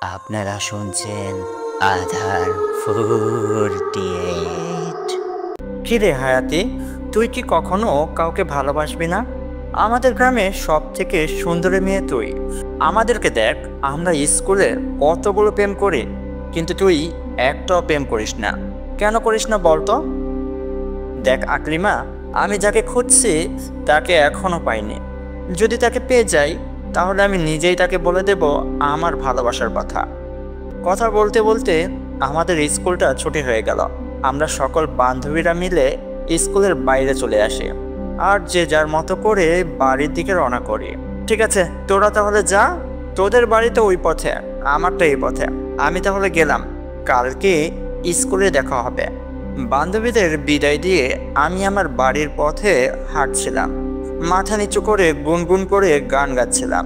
আপনারা শুনছেন আধার 48। কি রে হায়াতি, তুই কি কখনো কাউকে ভালোবাসবি না? আমাদের গ্রামে সব থেকে সুন্দরী মেয়ে তুই। আমাদেরকে দেখ, আমরা স্কুলে কতগুলো প্রেম করি, কিন্তু তুই একটাও প্রেম করিস না। কেন করিস না বলতো? দেখ আকলিমা, আমি যাকে খুঁজছি তাকে এখনো পাইনি। যদি তাকে পেয়ে যাই তাহলে আমি নিজেই তাকে বলে দেব আমার ভালোবাসার কথা। কথা বলতে বলতে আমাদের স্কুলটা ছুটি হয়ে গেল। আমরা সকল বান্ধবীরা মিলে স্কুলের বাইরে চলে আসি আর যে যার মতো করে বাড়ির দিকে রওনা করি। ঠিক আছে, তোরা তাহলে যা, তোদের বাড়িতে ওই পথে, আমারটা এই পথে। আমি তাহলে গেলাম, কালকে স্কুলে দেখা হবে। বান্ধবীদের বিদায় দিয়ে আমি আমার বাড়ির পথে হাঁটছিলাম, মাথা নিচু করে গুনগুন করে গান গাচ্ছিলাম।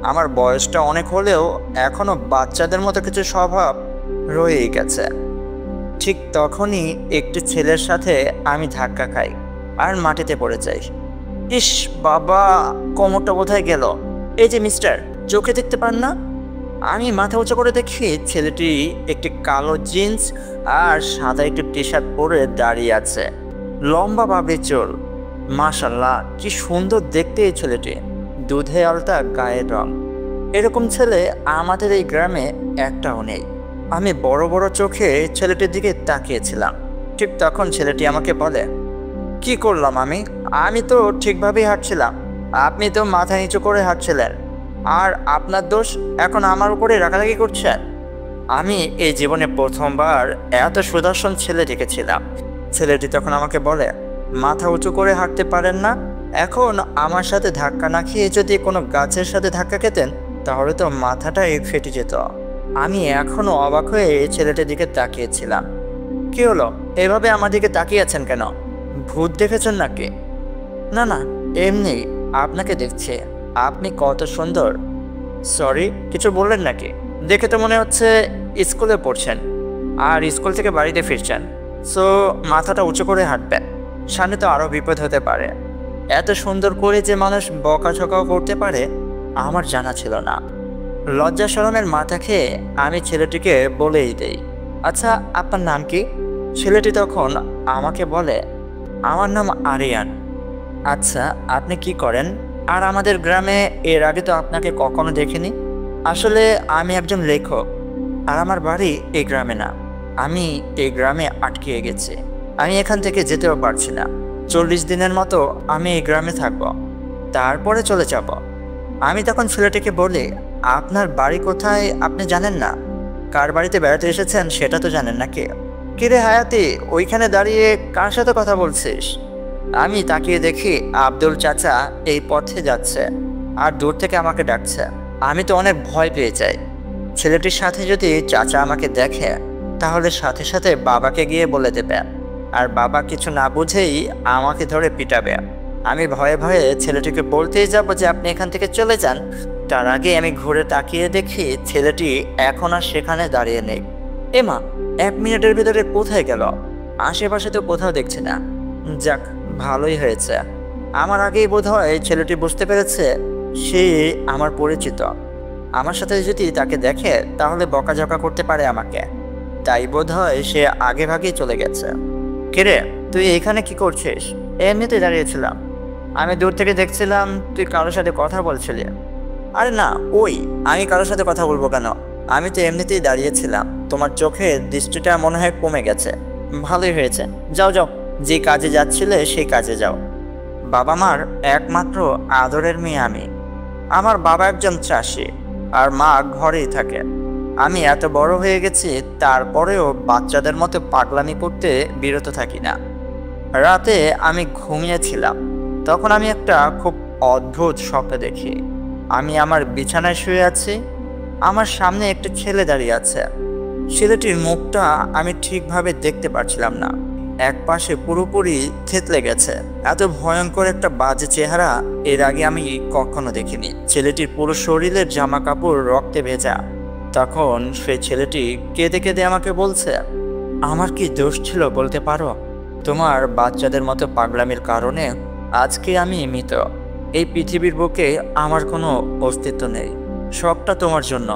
আমার বয়সটা অনেক হলেও এখনো বাচ্চাদের মতো কিছু স্বভাব রয়েই গেছে। ঠিক তখনই একটি ছেলের সাথে আমি ধাক্কা খাই আর মাটিতে পড়ে যাই। ইস বাবা, কোমরটা বোধহয় গেল। এই যে মিস্টার, চোখে দেখতে পান না? আমি মাথা উঁচু করে দেখি ছেলেটি একটি কালো জিন্স আর সাদা একটি টি শার্ট পরে দাঁড়িয়ে আছে, লম্বা বাবরি চুল। মাশাল্লাহ, কি সুন্দর দেখতে এই ছেলেটি, দুধে আলতা গায়ের রং। এরকম ছেলে আমাদের এই গ্রামে একটাও নেই। আমি বড় বড় চোখে ছেলেটির দিকে তাকিয়েছিলাম। ঠিক তখন ছেলেটি আমাকে বলে, কি করলাম আমি? আমি তো ঠিকভাবেই হাঁটছিলাম, আপনি তো মাথা নিচু করে হাঁটছিলেন, আর আপনার দোষ এখন আমার উপরে রাগারাগি করছেন। আমি এই জীবনে প্রথমবার এত সুদর্শন ছেলে দেখেছিলাম। ছেলেটি তখন আমাকে বলে, মাথা উঁচু করে হাঁটতে পারেন না? এখন আমার সাথে ধাক্কা না খেয়ে যদি কোনো গাছের সাথে ধাক্কা খেতেন তাহলে তো মাথাটাই ফেটে যেত। আমি এখনো অবাক হয়ে এই ছেলেটির দিকে তাকিয়েছিলাম। কি হলো, এভাবে আমার দিকে তাকিয়ে আছেন কেন? ভূত দেখেছেন নাকি? না না, এমনি আপনাকে দেখছি, আপনি কত সুন্দর। সরি, কিছু বললেন নাকি? দেখে তো মনে হচ্ছে স্কুলে পড়ছেন আর স্কুল থেকে বাড়িতে ফিরছেন, সো মাথাটা উঁচু করে হাঁটবেন, সামনে তো আরও বিপদ হতে পারে। এত সুন্দর করে যে মানুষ বকাঝকাও করতে পারে আমার জানা ছিল না। লজ্জা শরমের মাথা খেয়ে আমি ছেলেটিকে বলেই দেই, আচ্ছা আপনার নাম কি? ছেলেটি তখন আমাকে বলে, আমার নাম আরিয়ান। আচ্ছা, আপনি কি করেন? আর আমাদের গ্রামে এর আগে তো আপনাকে কখনো দেখিনি। আসলে আমি একজন লেখক, আর আমার বাড়ি এই গ্রামে না। আমি এই গ্রামে আটকে গেছি, আমি এখান থেকে যেতেও পারছি না। 40 দিনের মতো আমি এই গ্রামে থাকব, তারপরে চলে যাব। আমি তখন ছেলেটিকে বলি, আপনার বাড়ি কোথায় আপনি জানেন না? কার বাড়িতে বেড়াতে এসেছেন সেটা তো জানেন নাকি? কিরে হায়াতি, ওইখানে দাঁড়িয়ে কার সাথে কথা বলছিস? আমি তাকিয়ে দেখি আব্দুল চাচা এই পথে যাচ্ছে আর দূর থেকে আমাকে ডাকছে। আমি তো অনেক ভয় পেয়ে যাই। ছেলেটির সাথে যদি চাচা আমাকে দেখে তাহলে সাথে সাথে বাবাকে গিয়ে বলে দেবে, আর বাবা কিছু না বুঝেই আমাকে ধরে পিটাবে। আমি ভয়ে ভয়ে ছেলেটিকে বলতেই যাব যে আপনি এখান থেকে চলে যান, তার আগে আমি ঘুরে তাকিয়ে দেখি ছেলেটি এখন আর সেখানে দাঁড়িয়ে নেই। এমা, 1 মিনিটের ভিতরে কোথায় গেল? আশেপাশে তো কোথাও দেখছি না। যাক, ভালোই হয়েছে। আমার আগেই বোধহয় ছেলেটি বুঝতে পেরেছে সে আমার পরিচিত। আমার সাথে যদি তাকে দেখে তাহলে বকাঝকা করতে পারে আমাকে, তাই বোধহয় সে আগে ভাগেই চলে গেছে। কিরে, তুই এখানে কি করছিস? এমনিতেই দাঁড়িয়েছিলাম, আমি দূর থেকে দেখছিলাম তুই কারোর সাথে কথা বলছিলি। আরে না, ওই আমি কারোর সাথে কথা বলবো কেন? আমি তো এমনিতেই দাঁড়িয়েছিলাম, তোমার চোখের দৃষ্টিটা মনে হয় কমে গেছে। ভালোই হয়েছে, যাও যাও, যে কাজে যাচ্ছিলে সেই কাজে যাও। বাবা মার একমাত্র আদরের মেয়ে আমি। আমার বাবা একজন চাষি আর মা ঘরেই থাকে। আমি এত বড় হয়ে গেছি, তারপরেও বাচ্চাদের মতো পাগলামি করতে বিরত থাকি না। রাতে আমি ঘুমিয়েছিলাম, তখন আমি একটা খুব অদ্ভুত স্বপ্ন দেখি। আমি আমার বিছানায় শুয়ে আছি, আমার সামনে একটা ছেলে দাঁড়িয়ে আছে। ছেলেটির মুখটা আমি ঠিকভাবে দেখতে পারছিলাম না, এক পাশে পুরোপুরি থেতলে গেছে। এত ভয়ঙ্কর একটা বাজে চেহারা এর আগে আমি কখনো দেখিনি। ছেলেটির পুরো শরীরের জামা কাপড় রক্তে ভেজা। তখন সেই ছেলেটি কেঁদে কেঁদে আমাকে বলছে, আমার কি দোষ ছিল বলতে পারো? তোমার বাচ্চাদের মতো পাগলামির কারণে আজকে আমি মৃত। এই পৃথিবীর বুকে আমার কোনো অস্তিত্ব নেই, সবটা তোমার জন্য।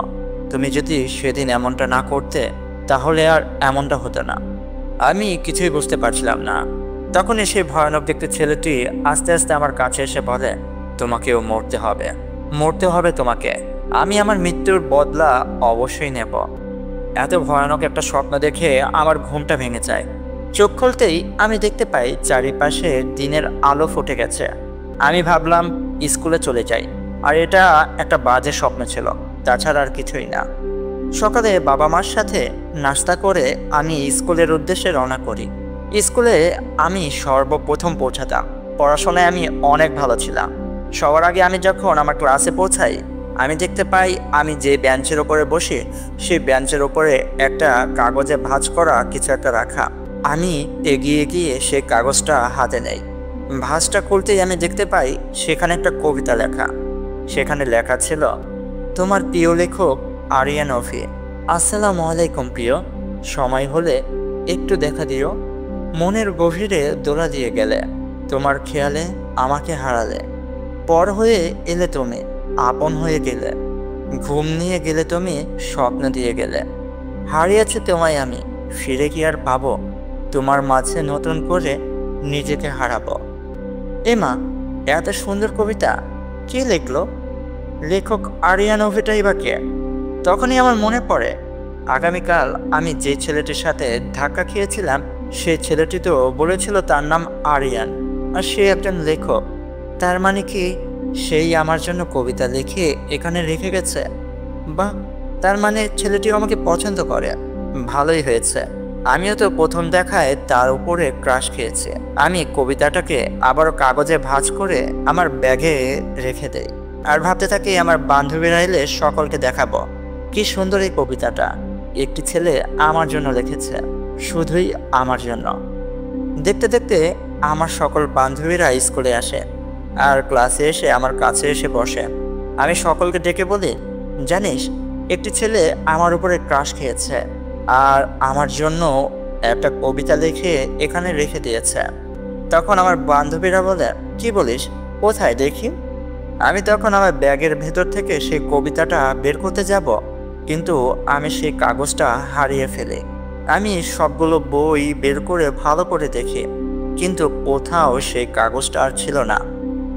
তুমি যদি সেদিন এমনটা না করতে তাহলে আর এমনটা হতো না। আমি কিছুই বুঝতে পারছিলাম না। তখন সেই ভয়ানক দেখতে ছেলেটি আস্তে আস্তে আমার কাছে এসে বলে, তোমাকেও মরতে হবে, মরতে হবে তোমাকে। আমি আমার মৃত্যুর বদলা অবশ্যই নেব। এত ভয়ানক একটা স্বপ্ন দেখে আমার ঘুমটা ভেঙে যায়। চোখ খুলতেই আমি দেখতে পাই চারিপাশে দিনের আলো ফুটে গেছে। আমি ভাবলাম স্কুলে চলে যাই, আর এটা একটা বাজে স্বপ্ন ছিল, তাছাড়া আর কিছুই না। সকালে বাবা মার সাথে নাস্তা করে আমি স্কুলের উদ্দেশ্যে রওনা করি। স্কুলে আমি সর্বপ্রথম পৌঁছাতাম। পড়াশোনায় আমি অনেক ভালো ছিলাম। সবার আগে আমি যখন আমার ক্লাসে পৌঁছাই, আমি দেখতে পাই আমি যে বেঞ্চের ওপরে বসি সেই বেঞ্চের ওপরে একটা কাগজে ভাঁজ করা কিছু একটা রাখা। আমি এগিয়ে গিয়ে সেই কাগজটা হাতে নেই। ভাঁজটা খুলতেই আমি দেখতে পাই সেখানে একটা কবিতা লেখা। সেখানে লেখা ছিল, তোমার প্রিয় লেখক আরিয়ান অফি। আসসালামু আলাইকুম প্রিয়, সময় হলে একটু দেখা দিও। মনের গভীরে দোলা দিয়ে গেলে, তোমার খেয়ালে আমাকে হারালে। পর হয়ে এলে তুমি, আপন হয়ে গেলে। ঘুম নিয়ে গেলে তুমি, স্বপ্ন দিয়ে গেলে। হারিয়েছে তোমায় আমি, ফিরে কি আর পাবো? তোমার মাঝে নতুন করে নিজেকে হারাবো। এমা, এত সুন্দর কবিতা কে লিখলো? লেখক আরিয়ান অভিটাই বা কে? তখনই আমার মনে পড়ে আগামীকাল আমি যে ছেলেটির সাথে ধাক্কা খেয়েছিলাম সেই ছেলেটি তো বলেছিল তার নাম আরিয়ান, আর সে একজন লেখক। তার মানে কি সেই আমার জন্য কবিতা লিখে এখানে রেখে গেছে? বাহ, তার মানে ছেলেটিও আমাকে পছন্দ করে। ভালোই হয়েছে। আমিও তো প্রথম দেখায় তার উপরে ক্রাশ খেয়েছি। আমি কবিতাটাকে আবারও কাগজে ভাঁজ করে আমার ব্যাগে রেখে দেই, আর ভাবতে থাকি আমার বান্ধবীরা এলে সকলকে দেখাবো কি সুন্দর এই কবিতাটা একটি ছেলে আমার জন্য লিখেছে, শুধুই আমার জন্য। দেখতে দেখতে আমার সকল বান্ধবীরা স্কুলে আসে আর ক্লাসে এসে আমার কাছে এসে বসে। আমি সকলকে ডেকে বলি, জানিস একটি ছেলে আমার উপরে ক্রাশ খেয়েছে আর আমার জন্য একটা কবিতা লিখে এখানে রেখে দিয়েছে। তখন আমার বান্ধবীরা বলে, কি বলিস, কোথায় দেখি? আমি তখন আমার ব্যাগের ভেতর থেকে সেই কবিতাটা বের করতে যাব, কিন্তু আমি সেই কাগজটা হারিয়ে ফেলি। আমি সবগুলো বই বের করে ভালো করে দেখি, কিন্তু কোথাও সেই কাগজটা আর ছিল না।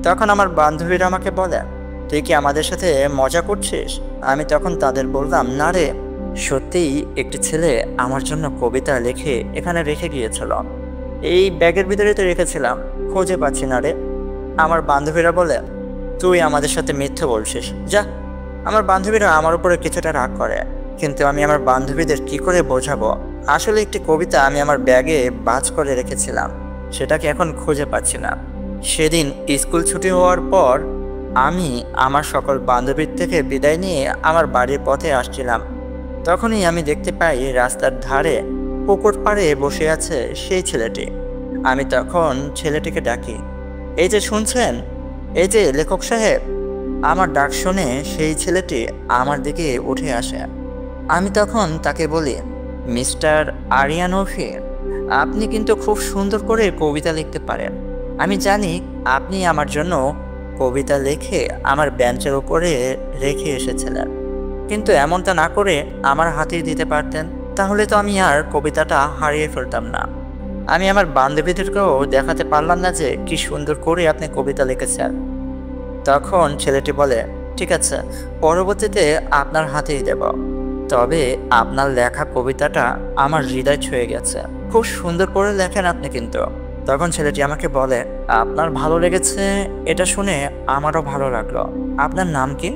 তখন আমার বান্ধবীরা আমাকে বলে, তুই কি আমাদের সাথে মজা করছিস? আমি তখন তাদের বললাম, না রে, সত্যিই একটি ছেলে আমার জন্য কবিতা লিখে এখানে রেখে গিয়েছিল। এই ব্যাগের ভিতরে তো রেখেছিলাম, খুঁজে পাচ্ছি না রে। আমার বান্ধবীরা বলে, তুই আমাদের সাথে মিথ্যে বলছিস, যা। আমার বান্ধবীরা আমার উপরে কিছুটা রাগ করে, কিন্তু আমি আমার বান্ধবীদের কি করে বোঝাবো আসলে একটি কবিতা আমি আমার ব্যাগে ভাঁজ করে রেখেছিলাম, সেটাকে এখন খুঁজে পাচ্ছি না। সেদিন স্কুল ছুটি হওয়ার পর আমি আমার সকল বান্ধবীর থেকে বিদায় নিয়ে আমার বাড়ির পথে আসছিলাম। তখনই আমি দেখতে পাই রাস্তার ধারে পুকুর পাড়ে বসে আছে সেই ছেলেটি। আমি তখন ছেলেটিকে ডাকি, এই যে শুনছেন, এই যে লেখক সাহেব। আমার ডাক শুনে সেই ছেলেটি আমার দিকে উঠে আসে। আমি তখন তাকে বলি, মিস্টার আরিয়ান অফি, আপনি কিন্তু খুব সুন্দর করে কবিতা লিখতে পারেন। আমি জানি আপনি আমার জন্য কবিতা লিখে আমার বেঞ্চের উপরে রেখে এসেছিলেন, কিন্তু এমনটা না করে আমার হাতে দিতে পারতেন, তাহলে তো আমি আর কবিতাটা হারিয়ে ফেলতাম না। আমি আমার বান্ধবীদেরকেও দেখাতে পারলাম না যে কি সুন্দর করে আপনি কবিতা লিখেছেন। তখন ছেলেটি বলে, ঠিক আছে, পরবর্তীতে আপনার হাতেই দেব, তবে আপনার লেখা কবিতাটা আমার হৃদয় ছুঁয়ে গেছে, খুব সুন্দর করে লেখেন আপনি কিন্তু। তখন ছেলেটি আমাকে বলে, আপনার ভালো লেগেছে এটা শুনে আমারও ভালো লাগলো। আপনার নাম কি?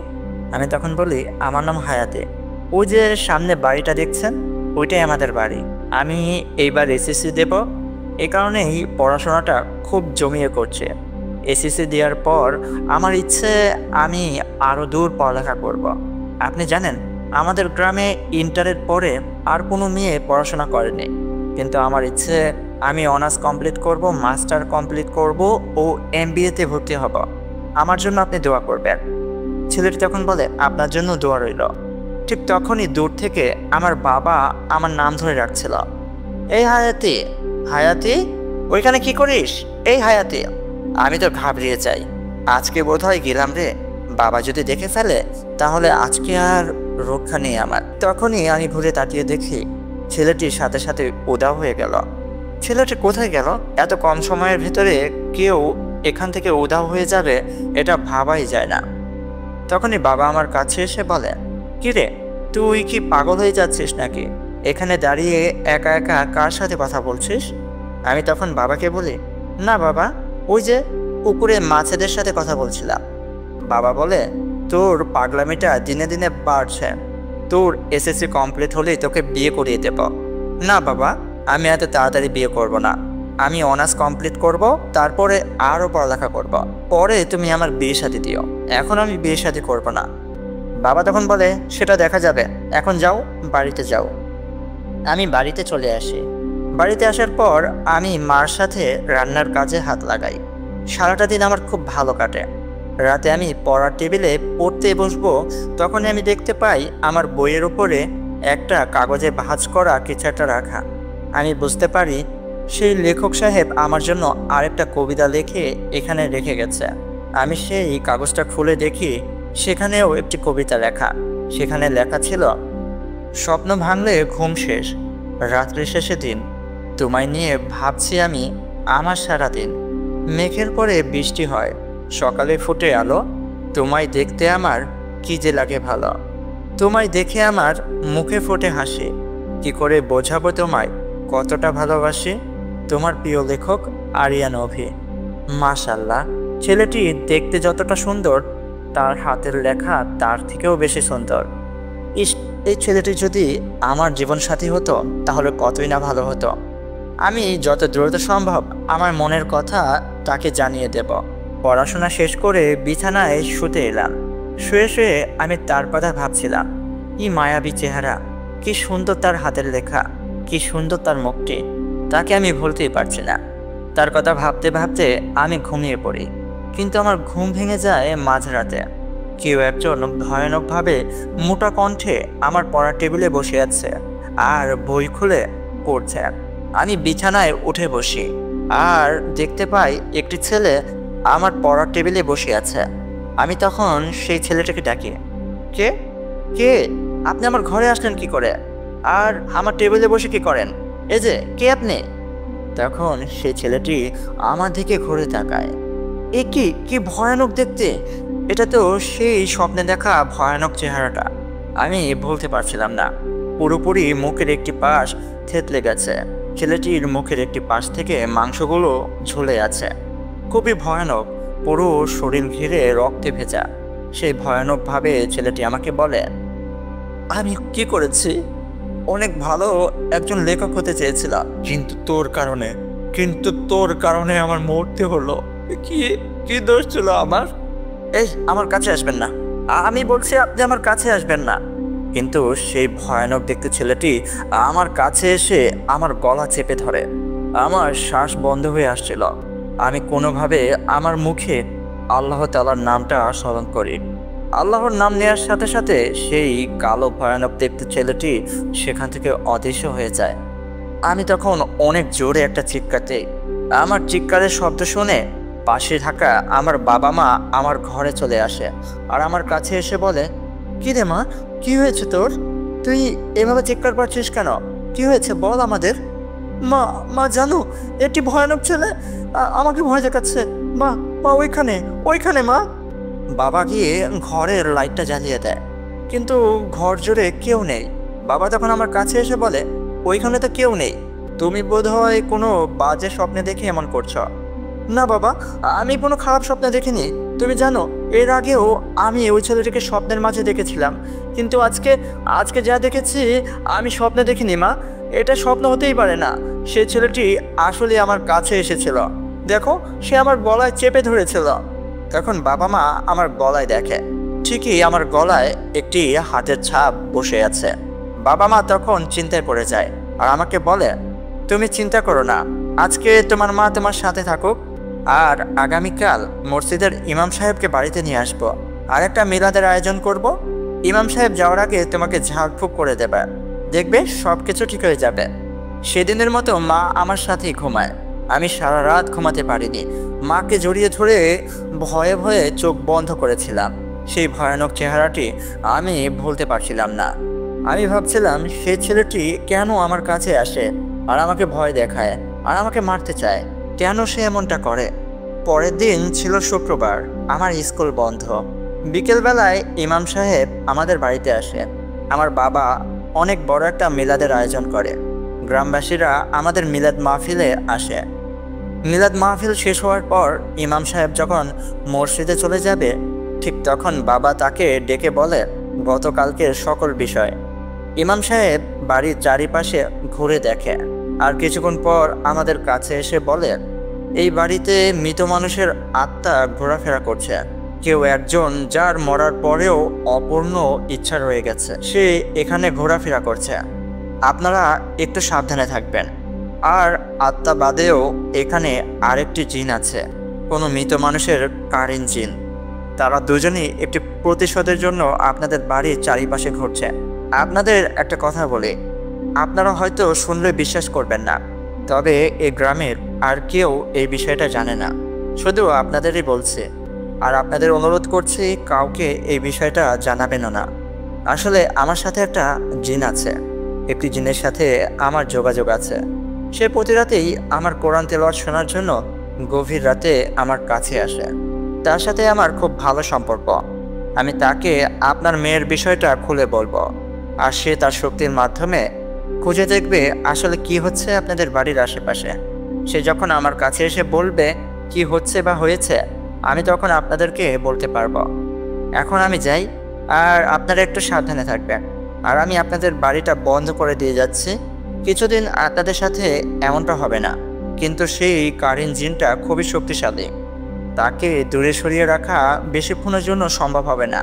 আমি তখন বলি, আমার নাম হায়াতে। ওই যে সামনে বাড়িটা দেখছেন, ওইটাই আমাদের বাড়ি। আমি এইবার এসএসসি দেব, এই কারণেই পড়াশোনাটা খুব জমিয়ে করছে। এসএসসি দেওয়ার পর আমার ইচ্ছে আমি আরও দূর পড়ালেখা করব। আপনি জানেন আমাদের গ্রামে ইন্টারের পরে আর কোনো মেয়ে পড়াশোনা করেনি, কিন্তু আমার ইচ্ছে আমি অনার্স কমপ্লিট করব, মাস্টার কমপ্লিট করব ও এমবিএতে ভর্তি হব। আমার জন্য আপনি দোয়া করবেন। ছেলেটি তখন বলে, আপনার জন্য দোয়া রইল। ঠিক তখনই দূর থেকে আমার বাবা আমার নাম ধরে রাখছিল, এই হায়াতি, হায়াতি, ওইখানে কি করিস? এই হায়াতি। আমি তো ঘাবড়িয়ে যাই, আজকে বোধহয় গেলাম রে। বাবা যদি দেখে ফেলে তাহলে আজকে আর রক্ষা নেই আমার। তখনই আমি ঘুরে তাকিয়ে দেখি ছেলেটির সাথে সাথে উধাও হয়ে গেল। ছেলেটি কোথায় গেল? এত কম সময়ের ভিতরে কেউ এখান থেকে উধাও হয়ে যাবে এটা ভাবাই যায় না। তখনই বাবা আমার কাছে এসে বলে, কিরে তুই কি পাগল হয়ে যাচ্ছিস নাকি? এখানে দাঁড়িয়ে একা একা কার সাথে কথা বলছিস? আমি তখন বাবাকে বলি, না বাবা, ওই যে পুকুরে মাছেদের সাথে কথা বলছিলাম। বাবা বলে, তোর পাগলামিটা দিনে দিনে বাড়ছে। তোর এসএসসি কমপ্লিট হলেই তোকে বিয়ে করিয়ে দেব। না বাবা, আমি এত তাড়াতাড়ি বিয়ে করব না। আমি অনার্স কমপ্লিট করব, তারপরে আরও পড়ালেখা করব। পরে তুমি আমার বিয়ে শাদী দিও। এখন আমি বিয়ে শাদী করব না। বাবা তখন বলে, সেটা দেখা যাবে, এখন যাও, বাড়িতে যাও। আমি বাড়িতে চলে আসি। বাড়িতে আসার পর আমি মার সাথে রান্নার কাজে হাত লাগাই। সারাটা দিন আমার খুব ভালো কাটে। রাতে আমি পড়ার টেবিলে পড়তে বসবো, তখন আমি দেখতে পাই আমার বইয়ের উপরে একটা কাগজে ভাঁজ করা কিছু একটা রাখা। আমি বুঝতে পারি সেই লেখক সাহেব আমার জন্য আরেকটা কবিতা লিখে এখানে রেখে গেছে। আমি সেই কাগজটা খুলে দেখি সেখানেও একটি কবিতা লেখা। সেখানে লেখা ছিল, স্বপ্ন ভাঙলে ঘুম শেষ, রাত্রি শেষে দিন, তোমায় নিয়ে ভাবছি আমি আমার সারা দিন। মেঘের পরে বৃষ্টি হয়, সকালে ফুটে আলো, তোমায় দেখতে আমার কি যে লাগে ভালো। তোমায় দেখে আমার মুখে ফোটে হাসি, কি করে বোঝাবো তোমায় কতটা ভালোবাসি। তোমার প্রিয় লেখক আরিয়ান অভি। মাশাল্লাহ, ছেলেটি দেখতে যতটা সুন্দর, তার হাতের লেখা তার থেকেও বেশি সুন্দর। ইস, এই ছেলেটি যদি আমার জীবনসাথী হতো তাহলে কতই না ভালো হতো। আমি যত দ্রুত সম্ভব আমার মনের কথা তাকে জানিয়ে দেব। পড়াশোনা শেষ করে বিছানায় শুতে এলাম। শুয়ে শুয়ে আমি তার কথা ভাবছিলাম। কি মায়াবী চেহারা, কি সুন্দর তার হাতের লেখা, কি সুন্দর তার মুখটি। তাকে আমি ভুলতেই পারছি না। তার কথা ভাবতে ভাবতে আমি ঘুমিয়ে পড়ি। কিন্তু আমার ঘুম ভেঙে যায় মাঝরাতে। কেউ একজন ভয়ানকভাবে মোটা কণ্ঠে আমার পড়ার টেবিলে বসে আছে আর বই খুলে পড়ছে। আমি বিছানায় উঠে বসি আর দেখতে পাই একটি ছেলে আমার পড়ার টেবিলে বসে আছে। আমি তখন সেই ছেলেটাকে ডাকি, কে কে আপনি আমার ঘরে আসলেন কি করে? আর আমার টেবিলে বসে কি করেন? এই যে, কে আপনি? তখন সেই ছেলেটি আমার দিকে ঘুরে তাকায়। এ কি ভয়ানক দেখতে! এটা তো সেই স্বপ্নে দেখা ভয়ানক চেহারাটা। আমি বলতে পারছিলাম না। পুরোপুরি মুখের একটি পাশ থেতলে গেছে। ছেলেটির মুখের একটি পাশ থেকে মাংসগুলো ঝুলে আছে। খুবই ভয়ানক, পুরো শরীর ঘিরে রক্তে ভেজা। সেই ভয়ানকভাবে ছেলেটি আমাকে বলে, আমি কি করেছি? অনেক ভালো একজন লেখক হতে চেয়েছিলাম, কিন্তু তোর কারণে আমার মরতে হলো। কি কি দোষ ছিল আমার? এই, আমার কাছে আসবেন না। আমি বলছি আপনি আমার কাছে আসবেন না। কিন্তু সেই ভয়ানক দেখতে ছেলেটি আমার কাছে এসে আমার গলা চেপে ধরে। আমার শ্বাস বন্ধ হয়ে আসছিল। আমি কোনোভাবে আমার মুখে আল্লাহ তাআলার নামটা স্মরণ করি। আল্লাহর নাম নেওয়ার সাথে সাথে সেই কালো ভয়ানক দেখতে ছেলেটি সেখান থেকে অদৃশ্য হয়ে যায়। আমি তখন অনেক জোরে একটা চিৎকার দিই। আমার চিৎকারের শব্দ শুনে পাশে থাকা আমার বাবা মা আমার ঘরে চলে আসে আর আমার কাছে এসে বলে, কি রে মা, কি হয়েছে তোর? তুই এভাবে চিৎকার করছিস কেন? কি হয়েছে বল আমাদের। মা মা জানো, একটি ভয়ানক ছেলে আমাকে ভয় দেখাচ্ছে। মা মা ওইখানে মা। বাবা গিয়ে ঘরের লাইটটা জ্বালিয়ে দেয়, কিন্তু ঘর জুড়ে কেউ নেই। বাবা তখন আমার কাছে এসে বলে, ওইখানে তো কেউ নেই, তুমি বোধহয় কোনো বাজে স্বপ্নে দেখে এমন করছো। না বাবা, আমি কোনো খারাপ স্বপ্ন দেখিনি। তুমি জানো, এর আগেও আমি ওই ছেলেটিকে স্বপ্নের মাঝে দেখেছিলাম, কিন্তু আজকে যা দেখেছি আমি স্বপ্নে দেখিনি মা। এটা স্বপ্ন হতেই পারে না। সে ছেলেটি আসলে আমার কাছে এসেছিল। দেখো, সে আমার গলায় চেপে ধরেছিল। তখন বাবা মা আমার গলায় দেখে, ঠিকই আমার গলায় একটি হাতের ছাপ বসে আছে। বাবা মা তখন চিন্তায় পড়ে যায় আর আমাকে বলে, তুমি চিন্তা করো না, আজকে তোমার মা তোমার সাথে থাকুক, আর আগামীকাল মসজিদের ইমাম সাহেবকে বাড়িতে নিয়ে আসবো আর একটা মিলাদের আয়োজন করব। ইমাম সাহেব যাওয়ার আগে তোমাকে ঝাড়ফুঁক করে দেবে, দেখবে সব কিছু ঠিক হয়ে যাবে। সেদিনের মতো মা আমার সাথেই ঘুমায়। আমি সারা রাত ঘুমাতে পারিনি। মাকে জড়িয়ে ধরে ভয়ে ভয়ে চোখ বন্ধ করেছিলাম। সেই ভয়ানক চেহারাটি আমি ভুলতে পারছিলাম না। আমি ভাবছিলাম সেই ছেলেটি কেন আমার কাছে আসে আর আমাকে ভয় দেখায় আর আমাকে মারতে চায়, কেন সে এমনটা করে। পরের দিন ছিল শুক্রবার, আমার স্কুল বন্ধ। বিকেলবেলায় ইমাম সাহেব আমাদের বাড়িতে আসে। আমার বাবা অনেক বড় একটা মিলাদের আয়োজন করে। গ্রামবাসীরা আমাদের মিলাদ মাহফিলে আসে। মিলাদ মাহফিল শেষ হওয়ার পর ইমাম সাহেব যখন মসজিদে চলে যাবে, ঠিক তখন বাবা তাকে ডেকে বলে গতকালকের সকল বিষয়। ইমাম সাহেব বাড়ির চারিপাশে ঘুরে দেখে আর কিছুক্ষণ পর আমাদের কাছে এসে বলে, এই বাড়িতে মৃত মানুষের আত্মা ঘোরাফেরা করছে। কেউ একজন যার মরার পরেও অপূর্ণ ইচ্ছা রয়ে গেছে, সে এখানে ঘোরাফেরা করছে। আপনারা একটু সাবধানে থাকবেন। আর আত্মা বাদেও এখানে আরেকটি জিন আছে, কোনো মৃত মানুষের কারিন জিন। তারা দুজনেই একটি প্রতিশোধের জন্য আপনাদের বাড়ির চারিপাশে ঘুরছে। আপনাদের একটা কথা বলি, আপনারা হয়তো শুনলে বিশ্বাস করবেন না, তবে এই গ্রামের আর কেউ এই বিষয়টা জানে না, শুধু আপনাদেরই বলছে। আর আপনাদের অনুরোধ করছি কাউকে এই বিষয়টা জানাবেনও না। আসলে আমার সাথে একটা জিন আছে, একটি জিনের সাথে আমার যোগাযোগ আছে। সে প্রতি রাতেই আমার কোরআন তেলাওয়াত শোনার জন্য গভীর রাতে আমার কাছে আসে। তার সাথে আমার খুব ভালো সম্পর্ক। আমি তাকে আপনার মেয়ের বিষয়টা খুলে বলবো, আর সে তার শক্তির মাধ্যমে খুঁজে দেখবে আসলে কি হচ্ছে আপনাদের বাড়ির আশেপাশে। সে যখন আমার কাছে এসে বলবে কি হচ্ছে বা হয়েছে, আমি তখন আপনাদেরকে বলতে পারবো। এখন আমি যাই, আর আপনারা একটু সাবধানে থাকবেন। আর আমি আপনাদের বাড়িটা বন্ধ করে দিয়ে যাচ্ছি। কিছুদিন আপনাদের সাথে এমনটা হবে না, কিন্তু সেই কারিন জিনটা খুবই শক্তিশালী। তাকে দূরে সরিয়ে রাখা বেশিক্ষণের জন্য সম্ভব হবে না।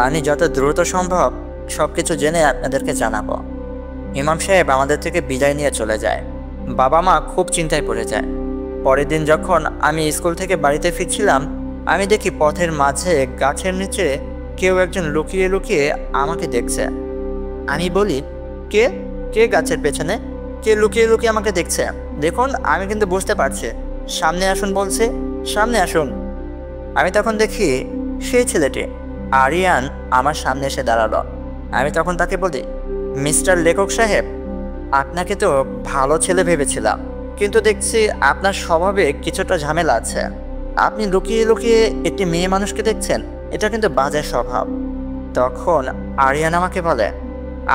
আমি যত দ্রুত সম্ভব সব কিছু জেনে আপনাদেরকে জানাবো। ইমাম সাহেব আমাদের থেকে বিদায় নিয়ে চলে যায়। বাবা মা খুব চিন্তায় পড়ে যায়। পরের দিন যখন আমি স্কুল থেকে বাড়িতে ফিরছিলাম, আমি দেখি পথের মাঝে গাছের নিচে কেউ একজন লুকিয়ে লুকিয়ে আমাকে দেখছে। আমি বলি, কে কে গাছের পেছনে, কে লুকিয়ে লুকিয়ে আমাকে দেখছে? দেখুন, আমি কিন্তু বুঝতে পারছি। সামনে আসুন বলছে, সামনে আসুন। আমি তখন দেখি সেই ছেলেটি আরিয়ান আমার সামনে এসে দাঁড়ালো। আমি তখন তাকে বলি, মিস্টার লেখক সাহেব, আপনাকে তো ভালো ছেলে ভেবেছিলাম, কিন্তু দেখছি আপনার স্বভাবে কিছুটা ঝামেলা আছে। আপনি লুকিয়ে লুকিয়ে একটি মেয়ে মানুষকে দেখছেন, এটা কিন্তু বাজে স্বভাব। তখন আরিয়ান আমাকে বলে,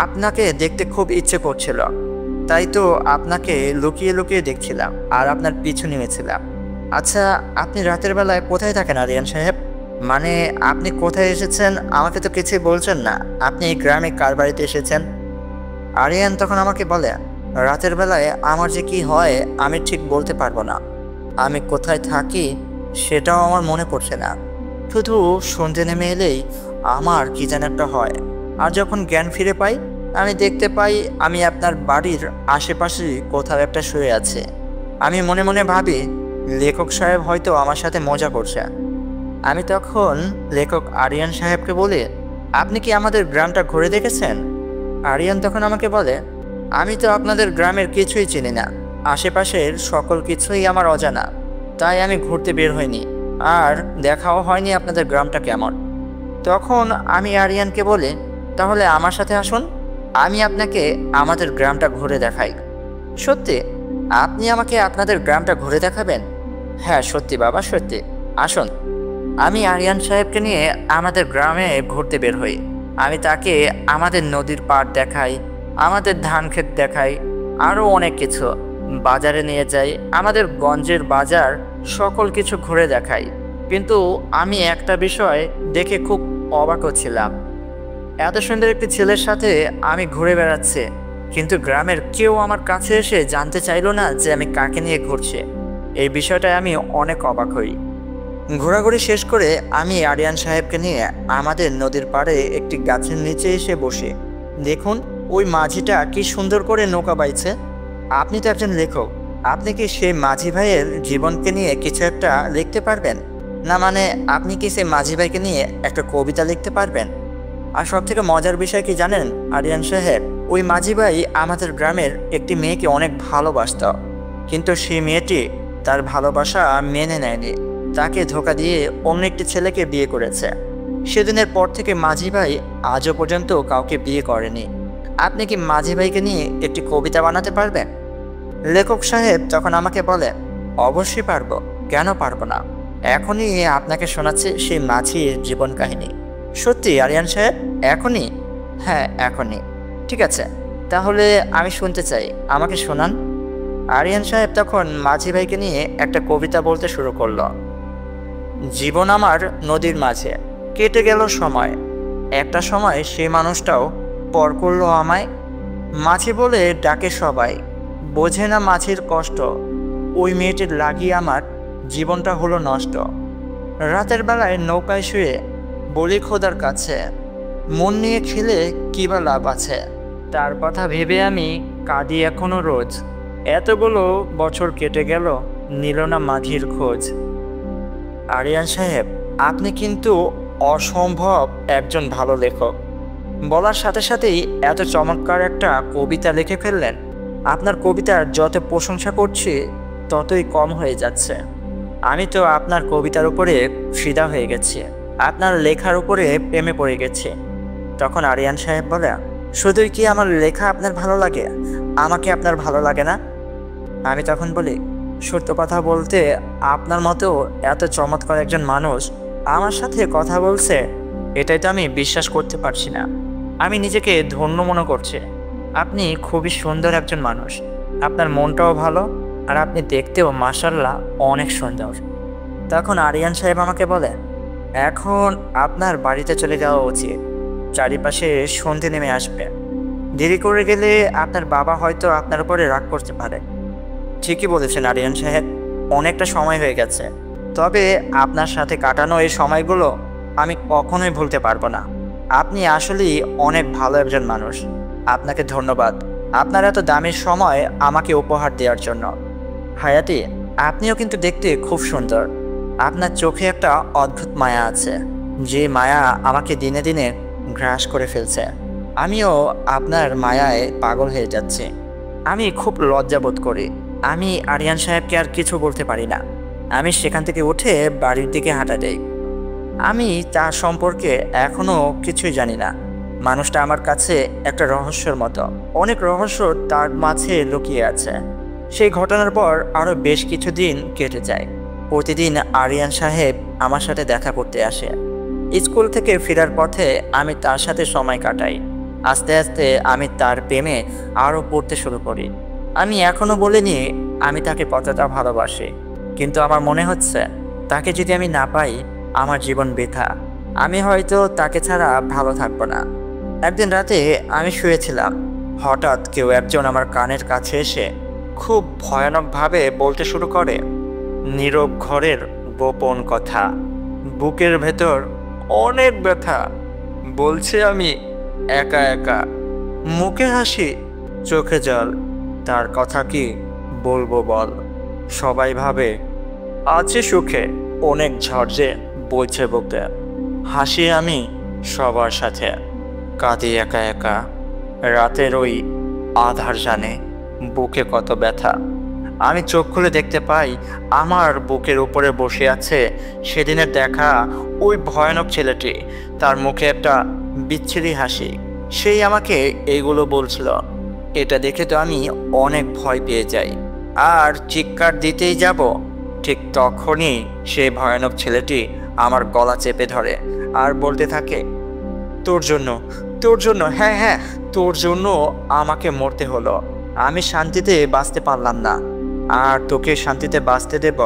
আপনাকে দেখতে খুব ইচ্ছে করছিল, তাই তো আপনাকে লুকিয়ে লুকিয়ে দেখছিলাম আর আপনার পিছু নিয়েছিলাম। আচ্ছা, আপনি রাতের বেলায় কোথায় থাকেন আরিয়ান সাহেব? মানে আপনি কোথায় এসেছেন আমাকে তো কিছুই বলছেন না। আপনি এই গ্রামে কার বাড়িতে এসেছেন? আরিয়ান তখন আমাকে বলে, রাতের বেলায় আমার যে কি হয় আমি ঠিক বলতে পারবো না। আমি কোথায় থাকি সেটাও আমার মনে পড়ছে না। শুধু সন্ধে নেমে এলেই আমার কি যেন একটা হয়। আর যখন জ্ঞান ফিরে পাই, আমি দেখতে পাই আমি আপনার বাড়ির আশেপাশে কোথাও একটা শুয়ে আছে। আমি মনে মনে ভাবি লেখক সাহেব হয়তো আমার সাথে মজা করছে। আমি তখন লেখক আরিয়ান সাহেবকে বলি, আপনি কি আমাদের গ্রামটা ঘুরে দেখেছেন? আরিয়ান তখন আমাকে বলে, আমি তো আপনাদের গ্রামের কিছুই চিনি না, আশেপাশের সকল কিছুই আমার অজানা, তাই আমি ঘুরতে বের হইনি, আর দেখাও হয়নি আপনাদের গ্রামটা কেমন। তখন আমি আরিয়ানকে বলি, তাহলে আমার সাথে আসুন, আমি আপনাকে আমাদের গ্রামটা ঘুরে দেখাই। সত্যি আপনি আমাকে আপনাদের গ্রামটা ঘুরে দেখাবেন? হ্যাঁ সত্যি বাবা, সত্যি, আসুন। আমি আরিয়ান সাহেবকে নিয়ে আমাদের গ্রামে ঘুরতে বের হই। আমি তাকে আমাদের নদীর পাড় দেখাই, আমাদের ধান ক্ষেত দেখাই, আরও অনেক কিছু। বাজারে নিয়ে যাই, আমাদের গঞ্জের বাজার সকল কিছু ঘুরে দেখাই। কিন্তু আমি একটা বিষয় দেখে খুব অবাক হচ্ছিলাম। এত সুন্দর একটি ছেলের সাথে আমি ঘুরে বেড়াচ্ছি, কিন্তু গ্রামের কেউ আমার কাছে এসে জানতে চাইলো না যে আমি কাকে নিয়ে ঘুরছি। এই বিষয়টায় আমি অনেক অবাক হই। ঘোরাঘুরি শেষ করে আমি আরিয়ান সাহেবকে নিয়ে আমাদের নদীর পাড়ে একটি গাছের নিচে এসে বসি। দেখুন ওই মাঝিটা কি সুন্দর করে নৌকা বাইছে। আপনি তো একজন লেখক, আপনি কি সেই মাঝি ভাইয়ের জীবনকে নিয়ে কিছু একটা লিখতে পারবেন? না মানে আপনি কি সেই মাঝি ভাইকে নিয়ে একটা কবিতা লিখতে পারবেন? আর সব থেকে মজার বিষয় কি জানেন আরিয়ান সাহেব, ওই মাঝি ভাই আমাদের গ্রামের একটি মেয়েকে অনেক ভালোবাসত, কিন্তু সেই মেয়েটি তার ভালোবাসা মেনে নেয়নি, তাকে ধোঁকা দিয়ে অন্য একটি ছেলেকে বিয়ে করেছে। সেদিনের পর থেকে মাঝি ভাই আজও পর্যন্ত কাউকে বিয়ে করেনি। আপনি কি মাঝি ভাইকে নিয়ে একটি কবিতা বানাতে পারবেন? লেখক সাহেব তখন আমাকে বলে, অবশ্যই পারবো, কেন পারবো না। এখনই আপনাকে শোনাচ্ছি সেই মাঝির জীবন কাহিনী। সত্যি আরিয়ান সাহেব? এখনই? হ্যাঁ, এখনই। ঠিক আছে, তাহলে আমি শুনতে চাই, আমাকে শোনান। আরিয়ান সাহেব তখন মাঝি ভাইকে নিয়ে একটা কবিতা বলতে শুরু করলো। জীবন আমার নদীর মাঝে, কেটে গেল সময়, একটা সময় সেই মানুষটাও পর করলো আমায়। মাঝি বলে ডাকে সবাই, বোঝে না মাঝির কষ্ট, ওই মেয়েটির লাগিয়ে আমার জীবনটা হলো নষ্ট। রাতের বেলায় নৌকায় শুয়ে বলি খোদার কাছে, মন নিয়ে খেলে কী বা লাভ আছে। তার কথা ভেবে আমি কাঁদি এখনো রোজ, এতগুলো বছর কেটে গেল, নিল না মাঝির খোঁজ। আরিয়ান সাহেব, আপনি কিন্তু অসম্ভব একজন ভালো লেখক। বলার সাথে সাথেই এত চমৎকার একটা কবিতা লিখে ফেললেন। আপনার কবিতার যত প্রশংসা করছি ততই কম হয়ে যাচ্ছে। আমি তো আপনার কবিতার উপরে ফিদা হয়ে গেছি, আপনার লেখার উপরে প্রেমে পড়ে গেছি। তখন আরিয়ান সাহেব বলে, শুধুই কি আমার লেখা আপনার ভালো লাগে, আমাকে আপনার ভালো লাগে না? আমি তখন বলি, সত্য কথা বলতে আপনার মতো এত চমৎকার একজন মানুষ আমার সাথে কথা বলছে, এটাই তো আমি বিশ্বাস করতে পারছি না। আমি নিজেকে ধন্য মনে করছি। আপনি খুবই সুন্দর একজন মানুষ, আপনার মনটাও ভালো, আর আপনি দেখতেও মাশাআল্লাহ অনেক সুন্দর। তখন আরিয়ান সাহেব আমাকে বলে, এখন আপনার বাড়িতে চলে যাওয়া উচিত, চারিপাশে সন্ধে নেমে আসবে। দেরি করে গেলে আপনার বাবা হয়তো আপনার উপরে রাগ করতে পারে। ঠিকই বলেছেন আরিয়ান সাহেব, অনেকটা সময় হয়ে গেছে, তবে আপনার সাথে কাটানো এই সময়গুলো আমি কখনোই ভুলতে পারবো না। আপনি আসলেই অনেক ভালো একজন মানুষ। আপনাকে ধন্যবাদ আপনার এত দামি সময় আমাকে উপহার দেওয়ার জন্য। হায়াতি, আপনিও কিন্তু দেখতে খুব সুন্দর। আপনার চোখে একটা অদ্ভুত মায়া আছে, যে মায়া আমাকে দিনে দিনে গ্রাস করে ফেলছে। আমিও আপনার মায়ায় পাগল হয়ে যাচ্ছি। আমি খুব লজ্জাবোধ করি। আমি আরিয়ান সাহেবকে আর কিছু বলতে পারি না। আমি সেখান থেকে উঠে বাড়ির দিকে হাঁটা দেই। আমি তার সম্পর্কে এখনও কিছুই জানি না। মানুষটা আমার কাছে একটা রহস্যের মতো, অনেক রহস্য তার মাঝে লুকিয়ে আছে। সেই ঘটনার পর আরও বেশ কিছুদিন কেটে যায়। প্রতিদিন আরিয়ান সাহেব আমার সাথে দেখা করতে আসে। স্কুল থেকে ফেরার পথে আমি তার সাথে সময় কাটাই। আস্তে আস্তে আমি তার প্রেমে আরও পড়তে শুরু করি। আমি এখনও বলিনি আমি তাকে কতটা ভালোবাসি, কিন্তু আমার মনে হচ্ছে তাকে যদি আমি না পাই আমার জীবন বৃথা। আমি হয়তো তাকে ছাড়া ভালো থাকবো না। একদিন রাতে আমি শুয়েছিলাম, হঠাৎ কেউ একজন আমার কানের কাছে এসে খুব ভয়ানকভাবে বলতে শুরু করে, নীরব ঘরের গোপন কথা, বুকের ভেতর অনেক ব্যথা, বলছে আমি একা একা, মুখে হাসি চোখে জল, তার কথা কি বলবো বল। সবাই ভাবে আছে সুখে, অনেক ঝড়ে বইছে বুকে, হাসি আমি সবার সাথে, কাঁদি একা একা, রাতের ওই আধার জানে বুকে কত ব্যথা। আমি চোখ খুলে দেখতে পাই আমার বুকের উপরে বসে আছে সেদিনের দেখা ওই ভয়ানক ছেলেটি। তার মুখে একটা বিচ্ছিরি হাসি। সেই আমাকে এইগুলো বলছিল। এটা দেখে তো আমি অনেক ভয় পেয়ে যাই, আর চিৎকার দিতেই যাব, ঠিক তখনই সেই ভয়ানক ছেলেটি আমার গলা চেপে ধরে আর বলতে থাকে, তোর জন্য, তোর জন্য, হ্যাঁ হ্যাঁ, তোর জন্য আমাকে মরতে হলো। আমি শান্তিতে বাঁচতে পারলাম না, আর তোকে শান্তিতে বাঁচতে দেব।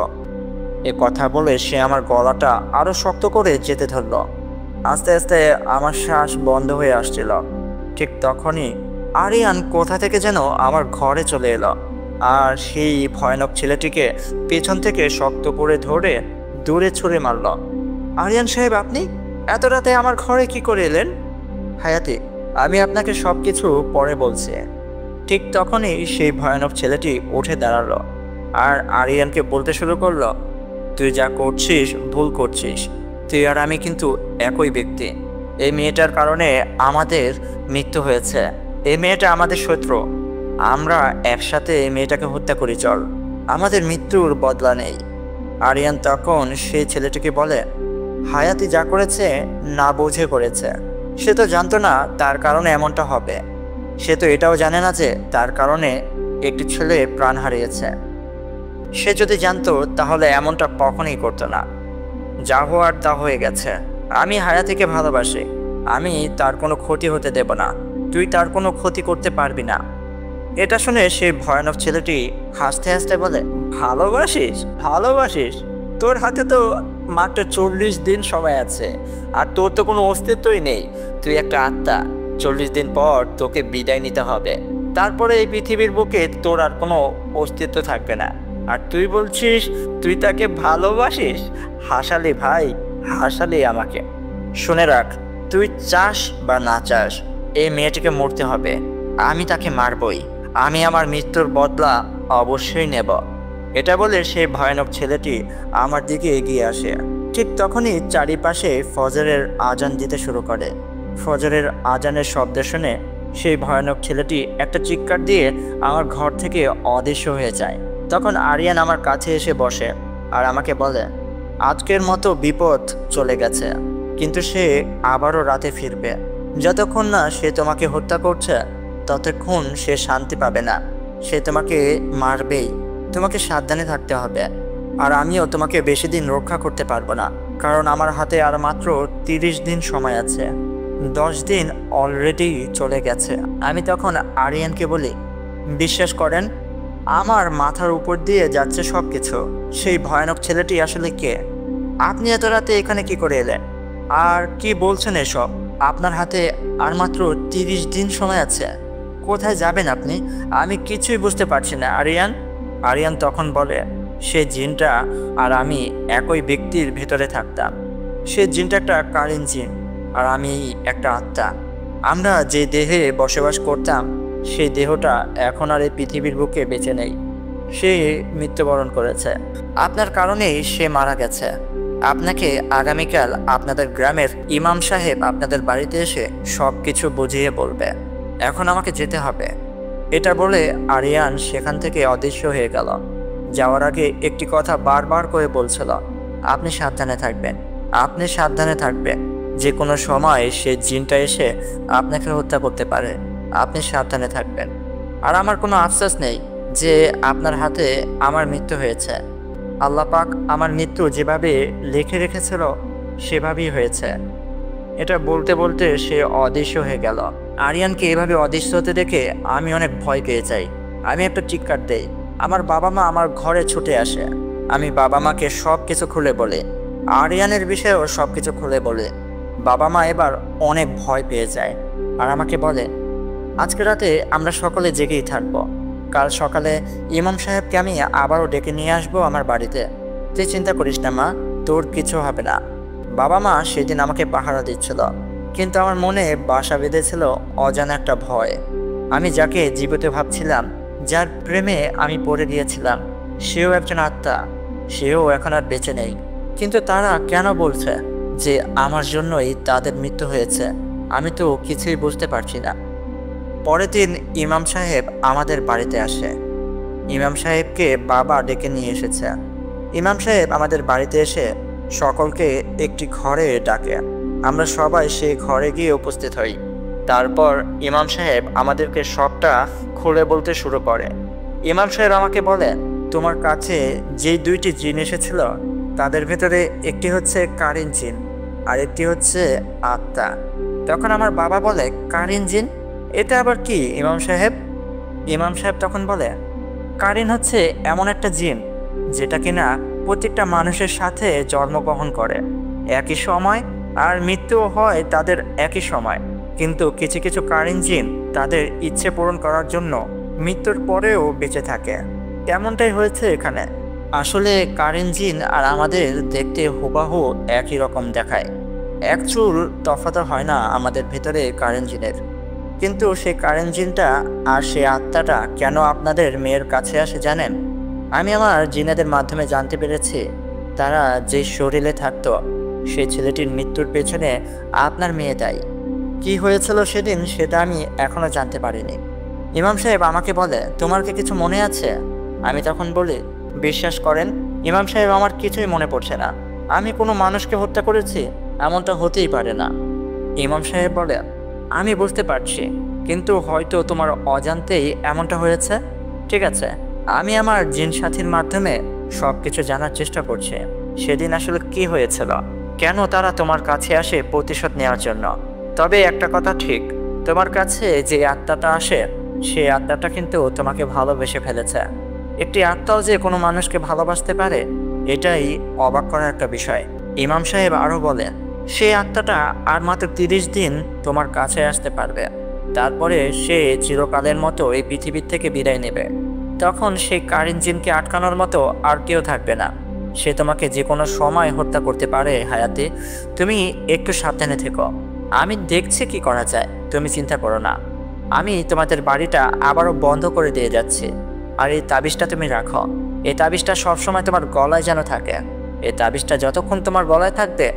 এ কথা বলে সে আমার গলাটা আরো শক্ত করে যেতে ধরল। আস্তে আস্তে আমার শ্বাস বন্ধ হয়ে আসছিল। ঠিক তখনই আরিয়ান কোথা থেকে যেন আমার ঘরে চলে এলো, আর সেই ভয়ানক ছেলেটিকে পেছন থেকে শক্ত করে ধরে দূরে ছুঁড়ে মারল। আরিয়ান সাহেব, আপনি এত রাতে আমার ঘরে কি করে এলেন? হায়াতি, আমি আপনাকে সব কিছু পরে বলছি। ঠিক তখনই সেই ভয়ানক ছেলেটি উঠে দাঁড়ালো আর আরিয়ানকে বলতে শুরু করলো, তুই যা করছিস ভুল করছিস। তুই আর আমি কিন্তু একই ব্যক্তি। এই মেয়েটার কারণে আমাদের মৃত্যু হয়েছে। এই মেয়েটা আমাদের শত্রু। আমরা একসাথে এই মেয়েটাকে হত্যা করি, চল, আমাদের মৃত্যুর বদলা নেই। আরিয়ান তখন সেই ছেলেটিকে বলে, হায়াতি যা করেছে না বুঝে করেছে। সে তো জানতো না তার কারণে এমনটা হবে। সে তো এটাও জানে না যে তার কারণে একটি ছেলে প্রাণ হারিয়েছে। সে যদি জানতো তাহলে এমনটা কখনোই করতো না। যা হওয়ার তা হয়ে গেছে। আমি হায়াতিকে ভালোবাসি। আমি তার কোনো ক্ষতি হতে দেব না। তুই তার কোনো ক্ষতি করতে পারবি না। এটা শুনে সেই ভয়ানক ছেলেটি হাসতে হাসতে বলে, ভালোবাসিস? ভালোবাসিস? তোর হাতে তো মাত্র 40 দিন সময় আছে, আর তোর তো কোনো অস্তিত্বই নেই। তুই একটা আত্মা। 40 দিন পর তোকে বিদায় নিতে হবে। তারপরে এই পৃথিবীর বুকে তোর আর কোনো অস্তিত্ব থাকবে না। আর তুই বলছিস তুই তাকে ভালোবাসিস? হাসালি ভাই, হাসালি আমাকে। শুনে রাখ, তুই চাস বা না চাস, এই মেয়েটিকে মরতে হবে। আমি তাকে মারবই। আমি আমার মৃত্যুর বদলা অবশ্যই নেব। এটা বলে সেই ভয়ানক ছেলেটি আমার দিকে এগিয়ে আসে। ঠিক তখনই চারিপাশে ফজরের আজান দিতে শুরু করে। ফজরের আজানের শব্দ শুনে সেই ভয়ানক ছেলেটি একটা চিৎকার দিয়ে আমার ঘর থেকে অদৃশ্য হয়ে যায়। তখন আরিয়ান আমার কাছে এসে বসে আর আমাকে বলে, আজকের মতো বিপদ চলে গেছে, কিন্তু সে আবারও রাতে ফিরবে। যতক্ষণ না সে তোমাকে হত্যা করছে ততক্ষণ সে শান্তি পাবে না। সে তোমাকে মারবেই। তোমাকে সাবধানে থাকতে হবে। আর আমিও তোমাকে বেশি দিন রক্ষা করতে পারবো না, কারণ আমার হাতে আর মাত্র 30 দিন সময় আছে। 10 দিন অলরেডি চলে গেছে। আমি তখন আরিয়ানকে বলি, বিশ্বাস করেন, আমার মাথার উপর দিয়ে যাচ্ছে সব কিছু। সেই ভয়ানক ছেলেটি আসলে কে? আপনি এত রাতে এখানে কি করে এলেন? আর কি বলছেন এসব? আপনার হাতে আর মাত্র 30 দিন সময় আছে। কোথায় যাবেন আপনি? আমি কিছুই বুঝতে পারছি না আরিয়ান। আরিয়ান তখন বলে, সে জিনটা আর আমি একই ব্যক্তির ভেতরে থাকতাম। সে জিনটা একটা কারেন জিন, আর আমি একটা আত্মা। আমরা যে দেহে বসবাস করতাম সেই দেহটা এখন আর এই পৃথিবীর বুকে বেঁচে নেই। সে মৃত্যুবরণ করেছে। আপনার কারণেই সে মারা গেছে। আপনাকে আগামীকাল আপনাদের গ্রামের ইমাম সাহেব আপনাদের বাড়িতে এসে সব কিছু বুঝিয়ে বলবে। এখন আমাকে যেতে হবে। এটা বলে আরিয়ান সেখান থেকে অদৃশ্য হয়ে গেল। যাওয়ার আগে একটি কথা বারবার করে বলছিল, আপনি সাবধানে থাকবেন, আপনি সাবধানে থাকবেন। যে কোনো সময় সে জিনটা এসে আপনাকে হত্যা করতে পারে। আপনি সাবধানে থাকবেন। আর আমার কোনো আফসোস নেই যে আপনার হাতে আমার মৃত্যু হয়েছে। আল্লাহ পাক আমার মৃত্যু যেভাবে লিখে রেখেছিল সেভাবেই হয়েছে। এটা বলতে বলতে সে অদৃশ্য হয়ে গেল। আরিয়ানকে এভাবে অদৃশ্য হতে দেখে আমি অনেক ভয় পেয়ে যাই। আমি একটা চিৎকার দেই। আমার বাবা মা আমার ঘরে ছুটে আসে। আমি বাবা মাকে সব কিছু খুলে বলি। আরিয়ানের বিষয়েও সব কিছু খুলে বলি। বাবা মা এবার অনেক ভয় পেয়ে যায় আর আমাকে বলে, আজকে রাতে আমরা সকলে জেগেই থাকবো। কাল সকালে ইমাম সাহেবকে আমি আবারও ডেকে নিয়ে আসবো আমার বাড়িতে। তুই চিন্তা করিস না মা, তোর কিছু হবে না। বাবা মা সেদিন আমাকে পাহারা দিচ্ছিল, কিন্তু আমার মনে বাসা বেঁধেছিল অজানা একটা ভয়। আমি যাকে জীবিত ভাবছিলাম, যার প্রেমে আমি পড়ে গিয়েছিলাম, সেও একজন আত্মা। সেও এখন আর বেঁচে নেই। কিন্তু তারা কেন বলছে যে আমার জন্যই তাদের মৃত্যু হয়েছে? আমি তো কিছুই বুঝতে পারছি না। পরের দিন ইমাম সাহেব আমাদের বাড়িতে আসে। ইমাম সাহেবকে বাবা ডেকে নিয়ে এসেছে। ইমাম সাহেব আমাদের বাড়িতে এসে সকলকে একটি ঘরে ডাকে। আমরা সবাই সেই ঘরে গিয়ে উপস্থিত হই। তারপর ইমাম সাহেব আমাদেরকে সবটা খুলে বলতে শুরু করে। ইমাম সাহেব আমাকে বলে, তোমার কাছে যে 2টি জিন এসেছিল তাদের ভেতরে একটি হচ্ছে কারিন জিন আর একটি হচ্ছে আত্মা। তখন আমার বাবা বলে, কারিন জিন? এটা আবার কি ইমাম সাহেব? ইমাম সাহেব তখন বলে, কারিন হচ্ছে এমন একটা জিন যেটা কিনা প্রত্যেকটা মানুষের সাথে জন্মগ্রহণ করে একই সময়, আর মৃত্যুও হয় তাদের একই সময়। কিন্তু কিছু কিছু কারিন জিন তাদের ইচ্ছে পূরণ করার জন্য মৃত্যুর পরেও বেঁচে থাকে। তেমনটাই হয়েছে এখানে। আসলে কারিন জিন আর আমাদের দেখতে হুবাহু একই রকম দেখায়। এক চুল তফাৎ হয় না আমাদের ভেতরে কারিন জিনের। কিন্তু সেই কারিন জিনটা আর সেই আত্মাটা কেন আপনাদের মেয়ের কাছে আসে জানেন? আমি আমার জিনেদের মাধ্যমে জানতে পেরেছি, তারা যে শরীরে থাকতো সেই ছেলেটির মৃত্যুর পেছনে আপনার মেয়ে দায়ী। কি হয়েছিল সেদিন সেটা আমি এখনো জানতে পারিনি। ইমাম সাহেব আমাকে বলে, তোমার কি কিছু মনে আছে? আমি তখন বলি, বিশ্বাস করেন ইমাম সাহেব, আমার কিছুই মনে পড়ছে না। আমি কোনো মানুষকে হত্যা করেছি? এমনটা হতেই পারে না। ইমাম সাহেব বলে, আমি বুঝতে পারছি, কিন্তু হয়তো তোমার অজান্তেই এমনটা হয়েছে। ঠিক আছে, আমি আমার জিন সাথীর মাধ্যমে সব কিছু জানার চেষ্টা করছি। সেদিন আসলে কি হয়েছিল, কেন তারা তোমার কাছে আসে প্রতিশোধ নেওয়ার জন্য। তবে একটা কথা ঠিক, তোমার কাছে যে আত্মাটা আসে, সেই আত্মাটা কিন্তু তোমাকে ভালোবেসে ফেলেছে। একটি আত্মাও যে কোনো মানুষকে ভালোবাসতে পারে, এটাই অবাক করার একটা বিষয়। ইমাম সাহেব আরও বলেন, সেই আত্মাটা আর মাত্র 30 দিন তোমার কাছে আসতে পারবে। তারপরে সে চিরকালের মতো এই পৃথিবীর থেকে বিদায় নেবে। তখন সেই কারিন জিনকে আটকানোর মতো আর কেউ থাকবে না। সে তোমাকে যে কোনো সময় হত্যা করতে পারে। হায়াতি, তুমি একটু সাবধানে থেকো। আমি দেখছি কি করা যায়, তুমি চিন্তা করো না। আমি তোমাদের বাড়িটা আবারও বন্ধ করে দিয়ে যাচ্ছি। আর এই তাবিজটা তুমি রাখো। এই তাবিজটা সবসময় তোমার গলায় যেন থাকে। এই তাবিজটা যতক্ষণ তোমার গলায় থাকবে,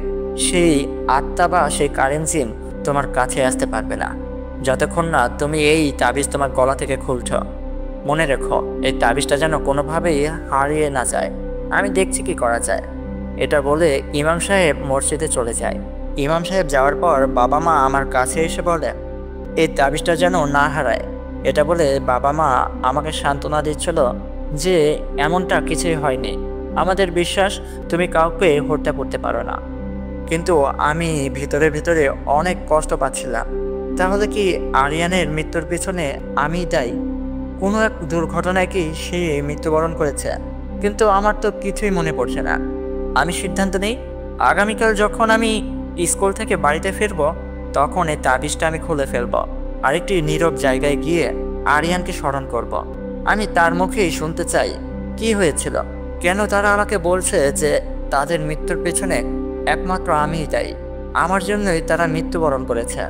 সেই আত্মা বা সেই কারেন্ট জিন তোমার কাছে আসতে পারবে না, যতক্ষণ না তুমি এই তাবিজ তোমার গলা থেকে খুলছ। মনে রেখো, এই তাবিজটা যেন কোনোভাবেই হারিয়ে না যায়। আমি দেখছি কি করা যায়। এটা বলে ইমাম সাহেব মসজিদে চলে যায়। ইমাম সাহেব যাওয়ার পর বাবা মা আমার কাছে এসে বলে, এই তাবিজটা যেন না হারায়। এটা বলে বাবা মা আমাকে সান্ত্বনা দিচ্ছিল যে এমনটা কিছুই হয়নি। আমাদের বিশ্বাস, তুমি কাউকে হত্যা করতে পারো না। কিন্তু আমি ভিতরে ভিতরে অনেক কষ্ট পাচ্ছিলাম। তাহলে কি আরিয়ানের মৃত্যুর পিছনে আমি দায়ী? কোনো এক দুর্ঘটনায় কি সে মৃত্যুবরণ করেছে? কিন্তু আমার তো কিছুই মনে পড়ছে না। আমি সিদ্ধান্ত নেই, আগামীকাল যখন আমি স্কুল থেকে বাড়িতে ফিরব, তখন এই তাবিজটা আমি খুলে ফেলব। আরেকটি নীরব জায়গায় গিয়ে আরিয়ানকে স্মরণ করব। আমি তার মুখেই শুনতে চাই কি হয়েছিল, কেন তারা আমাকে বলছে যে তাদের মৃত্যুর পেছনে একমাত্র আমিই দায়ী। আমার জন্যই তারা মৃত্যুবরণ করেছে।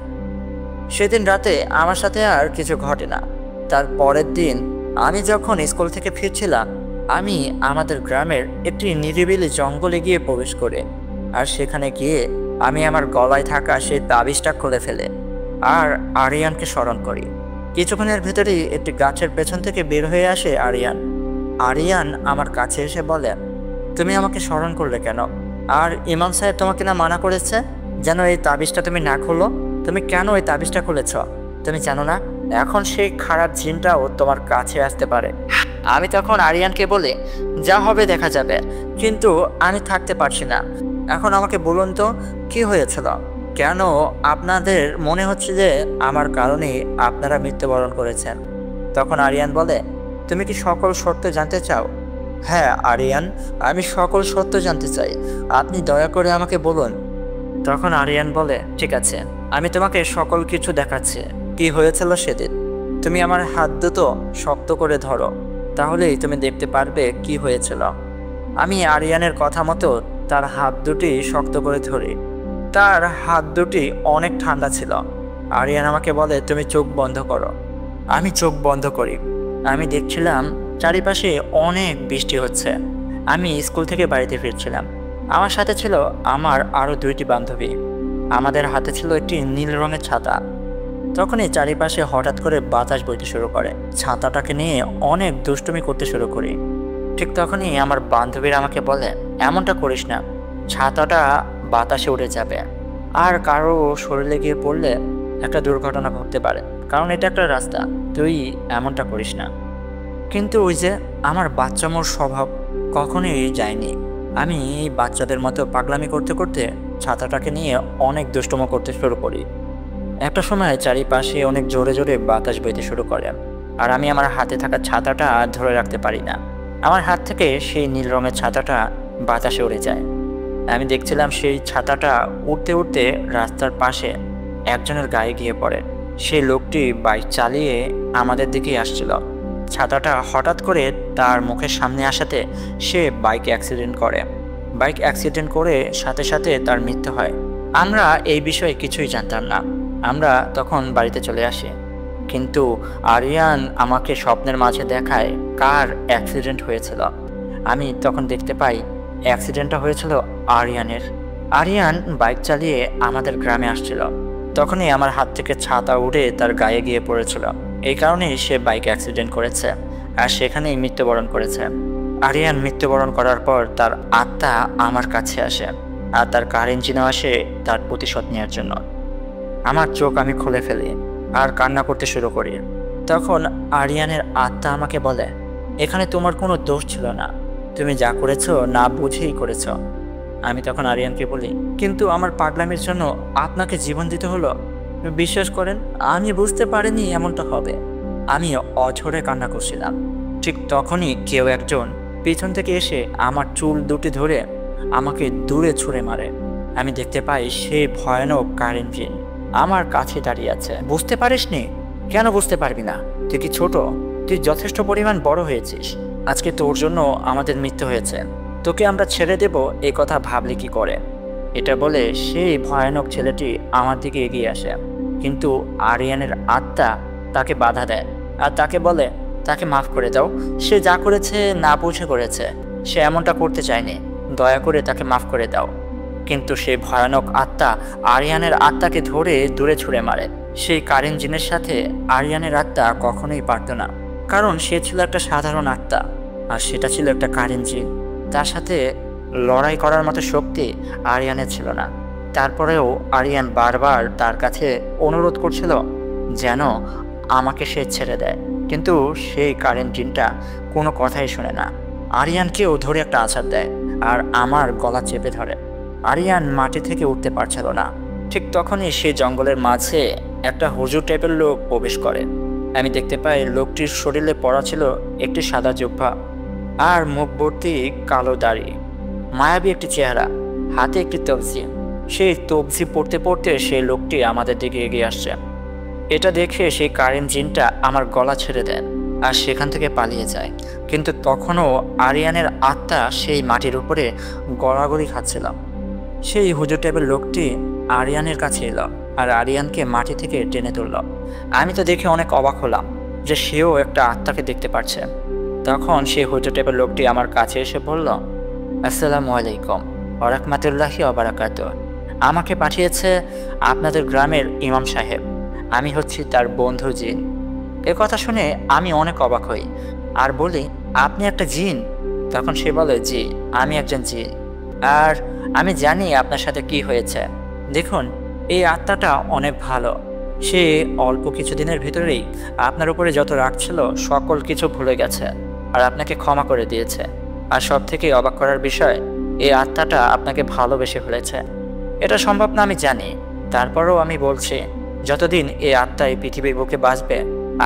সেদিন রাতে আমার সাথে আর কিছু ঘটে না। তার পরের দিন আমি যখন স্কুল থেকে ফিরছিলাম, আমি আমাদের গ্রামের একটি নিরিবিলি জঙ্গলে গিয়ে প্রবেশ করি। আর সেখানে গিয়ে আমি আমার গলায় থাকা সেই তাবিজটা খুলে ফেলে আর আরিয়ানকে স্মরণ করি। কিছুক্ষণের ভেতরেই একটি গাছের পেছন থেকে বের হয়ে আসে আরিয়ান। আরিয়ান আমার কাছে এসে বলে, তুমি আমাকে স্মরণ করলে কেন? আর ইমাম সাহেব তোমাকে না মানা করেছে যেন এই তাবিজটা তুমি না খোলো? তুমি কেন এই তাবিজটা খুলেছ? তুমি জানো না এখন সেই খারাপ জিনটাও তোমার কাছে আসতে পারে? আমি তখন আরিয়ানকে বলি, যা হবে দেখা যাবে, কিন্তু আমি থাকতে পারছি না। এখন আমাকে বলুন তো কি হয়েছিল, কেন আপনাদের মনে হচ্ছে যে আমার কারণেই আপনারা মৃত্যুবরণ করেছেন? তখন আরিয়ান বলে, তুমি কি সকল সত্য জানতে চাও? হ্যাঁ আরিয়ান, আমি সকল সত্য জানতে চাই, আপনি দয়া করে আমাকে বলুন। তখন আরিয়ান বলে, ঠিক আছে, আমি তোমাকে সকল কিছু দেখাচ্ছি। কি হয়েছিল সেদিন? তুমি আমার হাত দুটো শক্ত করে ধরো, তাহলেই তুমি দেখতে পারবে কি হয়েছিল। আমি আরিয়ানের কথা মতো তার হাত দুটি শক্ত করে ধরি। তার হাত দুটি অনেক ঠান্ডা ছিল। আরিয়ান আমাকে বলে, তুমি চোখ বন্ধ করো। আমি চোখ বন্ধ করি। আমি দেখছিলাম চারিপাশে অনেক বৃষ্টি হচ্ছে। আমি স্কুল থেকে বাড়িতে ফিরছিলাম। আমার সাথে ছিল আমার আরও 2টি বান্ধবী। আমাদের হাতে ছিল একটি নীল রঙের ছাতা। তখনই চারিপাশে হঠাৎ করে বাতাস বইতে শুরু করে। ছাতাটাকে নিয়ে অনেক দুষ্টুমি করতে শুরু করি। ঠিক তখনই আমার বান্ধবীরা আমাকে বলে, এমনটা করিস না, ছাতাটা বাতাসে উড়ে যাবে আর কারো শরীরে গিয়ে পড়লে একটা দুর্ঘটনা ঘটতে পারে, কারণ এটা একটা রাস্তা, তুই এমনটা করিস না। কিন্তু ওই যে আমার বাচ্চামোর স্বভাব কখনোই যায়নি। আমি বাচ্চাদের মতো পাগলামি করতে করতে ছাতাটাকে নিয়ে অনেক দুষ্টুমো করতে শুরু করি। একটা সময় চারিপাশে অনেক জোরে জোরে বাতাস বইতে শুরু করে, আর আমি আমার হাতে থাকা ছাতাটা ধরে রাখতে পারি না। আমার হাত থেকে সেই নীল রঙের ছাতাটা বাতাসে উড়ে যায়। আমি দেখছিলাম সেই ছাতাটা উড়তে উড়তে রাস্তার পাশে একজনের গায়ে গিয়ে পড়ে। সেই লোকটি বাইক চালিয়ে আমাদের দিকেই আসছিল। ছাতাটা হঠাৎ করে তার মুখের সামনে আসাতে সে বাইক অ্যাক্সিডেন্ট করে। বাইক অ্যাক্সিডেন্ট করে সাথে সাথে তার মৃত্যু হয়। আমরা এই বিষয়ে কিছুই জানতাম না। আমরা তখন বাড়িতে চলে আসি, কিন্তু আরিয়ান আমাকে স্বপ্নের মাঝে দেখায় কার অ্যাক্সিডেন্ট হয়েছিল। আমি তখন দেখতে পাই অ্যাক্সিডেন্টটা হয়েছিল আরিয়ানের। আরিয়ান বাইক চালিয়ে আমাদের গ্রামে আসছিল। তখনই আমার হাত থেকে ছাতা উড়ে তার গায়ে গিয়ে পড়েছিল। এই কারণেই সে বাইক অ্যাক্সিডেন্ট করেছে আর সেখানেই মৃত্যুবরণ করেছে। আরিয়ান মৃত্যুবরণ করার পর তার আত্মা আমার কাছে আসে, আর তার কার ইঞ্জিনও আসে তার প্রতিশোধ নেওয়ার জন্য। আমার চোখ আমি খুলে ফেলি আর কান্না করতে শুরু করি। তখন আরিয়ানের আত্মা আমাকে বলে, এখানে তোমার কোনো দোষ ছিল না, তুমি যা করেছো না বুঝেই করেছো। আমি তখন আরিয়ানকে বলি, কিন্তু আমার পাগলামির জন্য আপনাকে জীবন দিতে হলো। বিশ্বাস করেন, আমি বুঝতে পারিনি এমনটা হবে। আমি অঝরে কান্না করছিলাম। ঠিক তখনই কেউ একজন পিছন থেকে এসে আমার চুল দুটি ধরে আমাকে দূরে ছুঁড়ে মারে। আমি দেখতে পাই সেই ভয়ানক কার ইঞ্জিন আমার কাছে দাঁড়িয়ে আছে। বুঝতে পারিসনি? কেন বুঝতে পারবি না? তুই কি ছোট? তুই যথেষ্ট পরিমাণ বড় হয়েছিস। আজকে তোর জন্য আমাদের মৃত্যু হয়েছে, তোকে আমরা ছেড়ে দেব এই কথা ভাবলি কি করে? এটা বলে সেই ভয়ানক ছেলেটি আমার দিকে এগিয়ে আসে, কিন্তু আরিয়ানের আত্মা তাকে বাধা দেয় আর তাকে বলে, তাকে মাফ করে দাও, সে যা করেছে না বুঝে করেছে, সে এমনটা করতে চায়নি, দয়া করে তাকে মাফ করে দাও। কিন্তু সেই ভয়ানক আত্মা আরিয়ানের আত্মাকে ধরে দূরে ছুঁড়ে মারে। সেই কার ইঞ্জিনের সাথে আরিয়ানের আত্মা কখনোই পারত না, কারণ সে ছিল একটা সাধারণ আত্মা আর সেটা ছিল একটা কার ইঞ্জিন। তার সাথে লড়াই করার মতো শক্তি আরিয়ানের ছিল না। তারপরেও আরিয়ান বারবার তার কাছে অনুরোধ করছিল যেন আমাকে সে ছেড়ে দেয়, কিন্তু সেই কার ইঞ্জিনটা কোনো কথাই শোনে না। আরিয়ানকেও ধরে একটা আছাড় দেয় আর আমার গলা চেপে ধরে। আরিয়ান মাটি থেকে উঠতে পারছিল না। ঠিক তখনই সেই জঙ্গলের মাঝে একটা হুজুর টাইপের লোক প্রবেশ করে। আমি দেখতে পাই লোকটির শরীরে পরা ছিল একটি সাদা জুব্বা আর মুখ ভর্তি কালো দাড়ি, মায়াবী একটি চেহারা, হাতে একটি তবজি। সেই তবজি পড়তে পড়তে সেই লোকটি আমাদের দিকে এগিয়ে আসছে। এটা দেখে সেই কার ইঞ্জিনটা আমার গলা ছেড়ে দেন আর সেখান থেকে পালিয়ে যায়। কিন্তু তখনও আরিয়ানের আত্মা সেই মাটির উপরে গড়াগড়ি খাচ্ছিল। সেই হুজুর টাইপের লোকটি আরিয়ানের কাছে এলো আর আরিয়ানকে মাটি থেকে টেনে তুলল। আমি তো দেখে অনেক অবাক হলাম যে সেও একটা আত্মাকে দেখতে পাচ্ছে। তখন সেই হুজুর টাইপের লোকটি আমার কাছে এসে বলল, আসসালামু আলাইকুম ওয়া রাহমাতুল্লাহি ওয়া বারাকাতুহু। আমাকে পাঠিয়েছে আপনাদের গ্রামের ইমাম সাহেব, আমি হচ্ছি তার বন্ধু জিন। এ কথা শুনে আমি অনেক অবাক হই আর বলি, আপনি একটা জিন? তখন সে বলে, জি, আমি একজন জিন, আর আমি জানি আপনার সাথে কি হয়েছে। দেখুন, এই আত্মাটা অনেক ভালো, সে অল্প কিছুদিনের ভিতরেই আপনার উপরে যত রাগ ছিল সকল কিছু ভুলে গেছে আর আপনাকে ক্ষমা করে দিয়েছে। আর সব থেকে অবাক করার বিষয়, এই আত্মাটা আপনাকে ভালোবেসে ফেলেছে। এটা সম্ভব না আমি জানি, তারপরেও আমি বলছি, যতদিন এই আত্মা এই পৃথিবীর বুকে বাঁচবে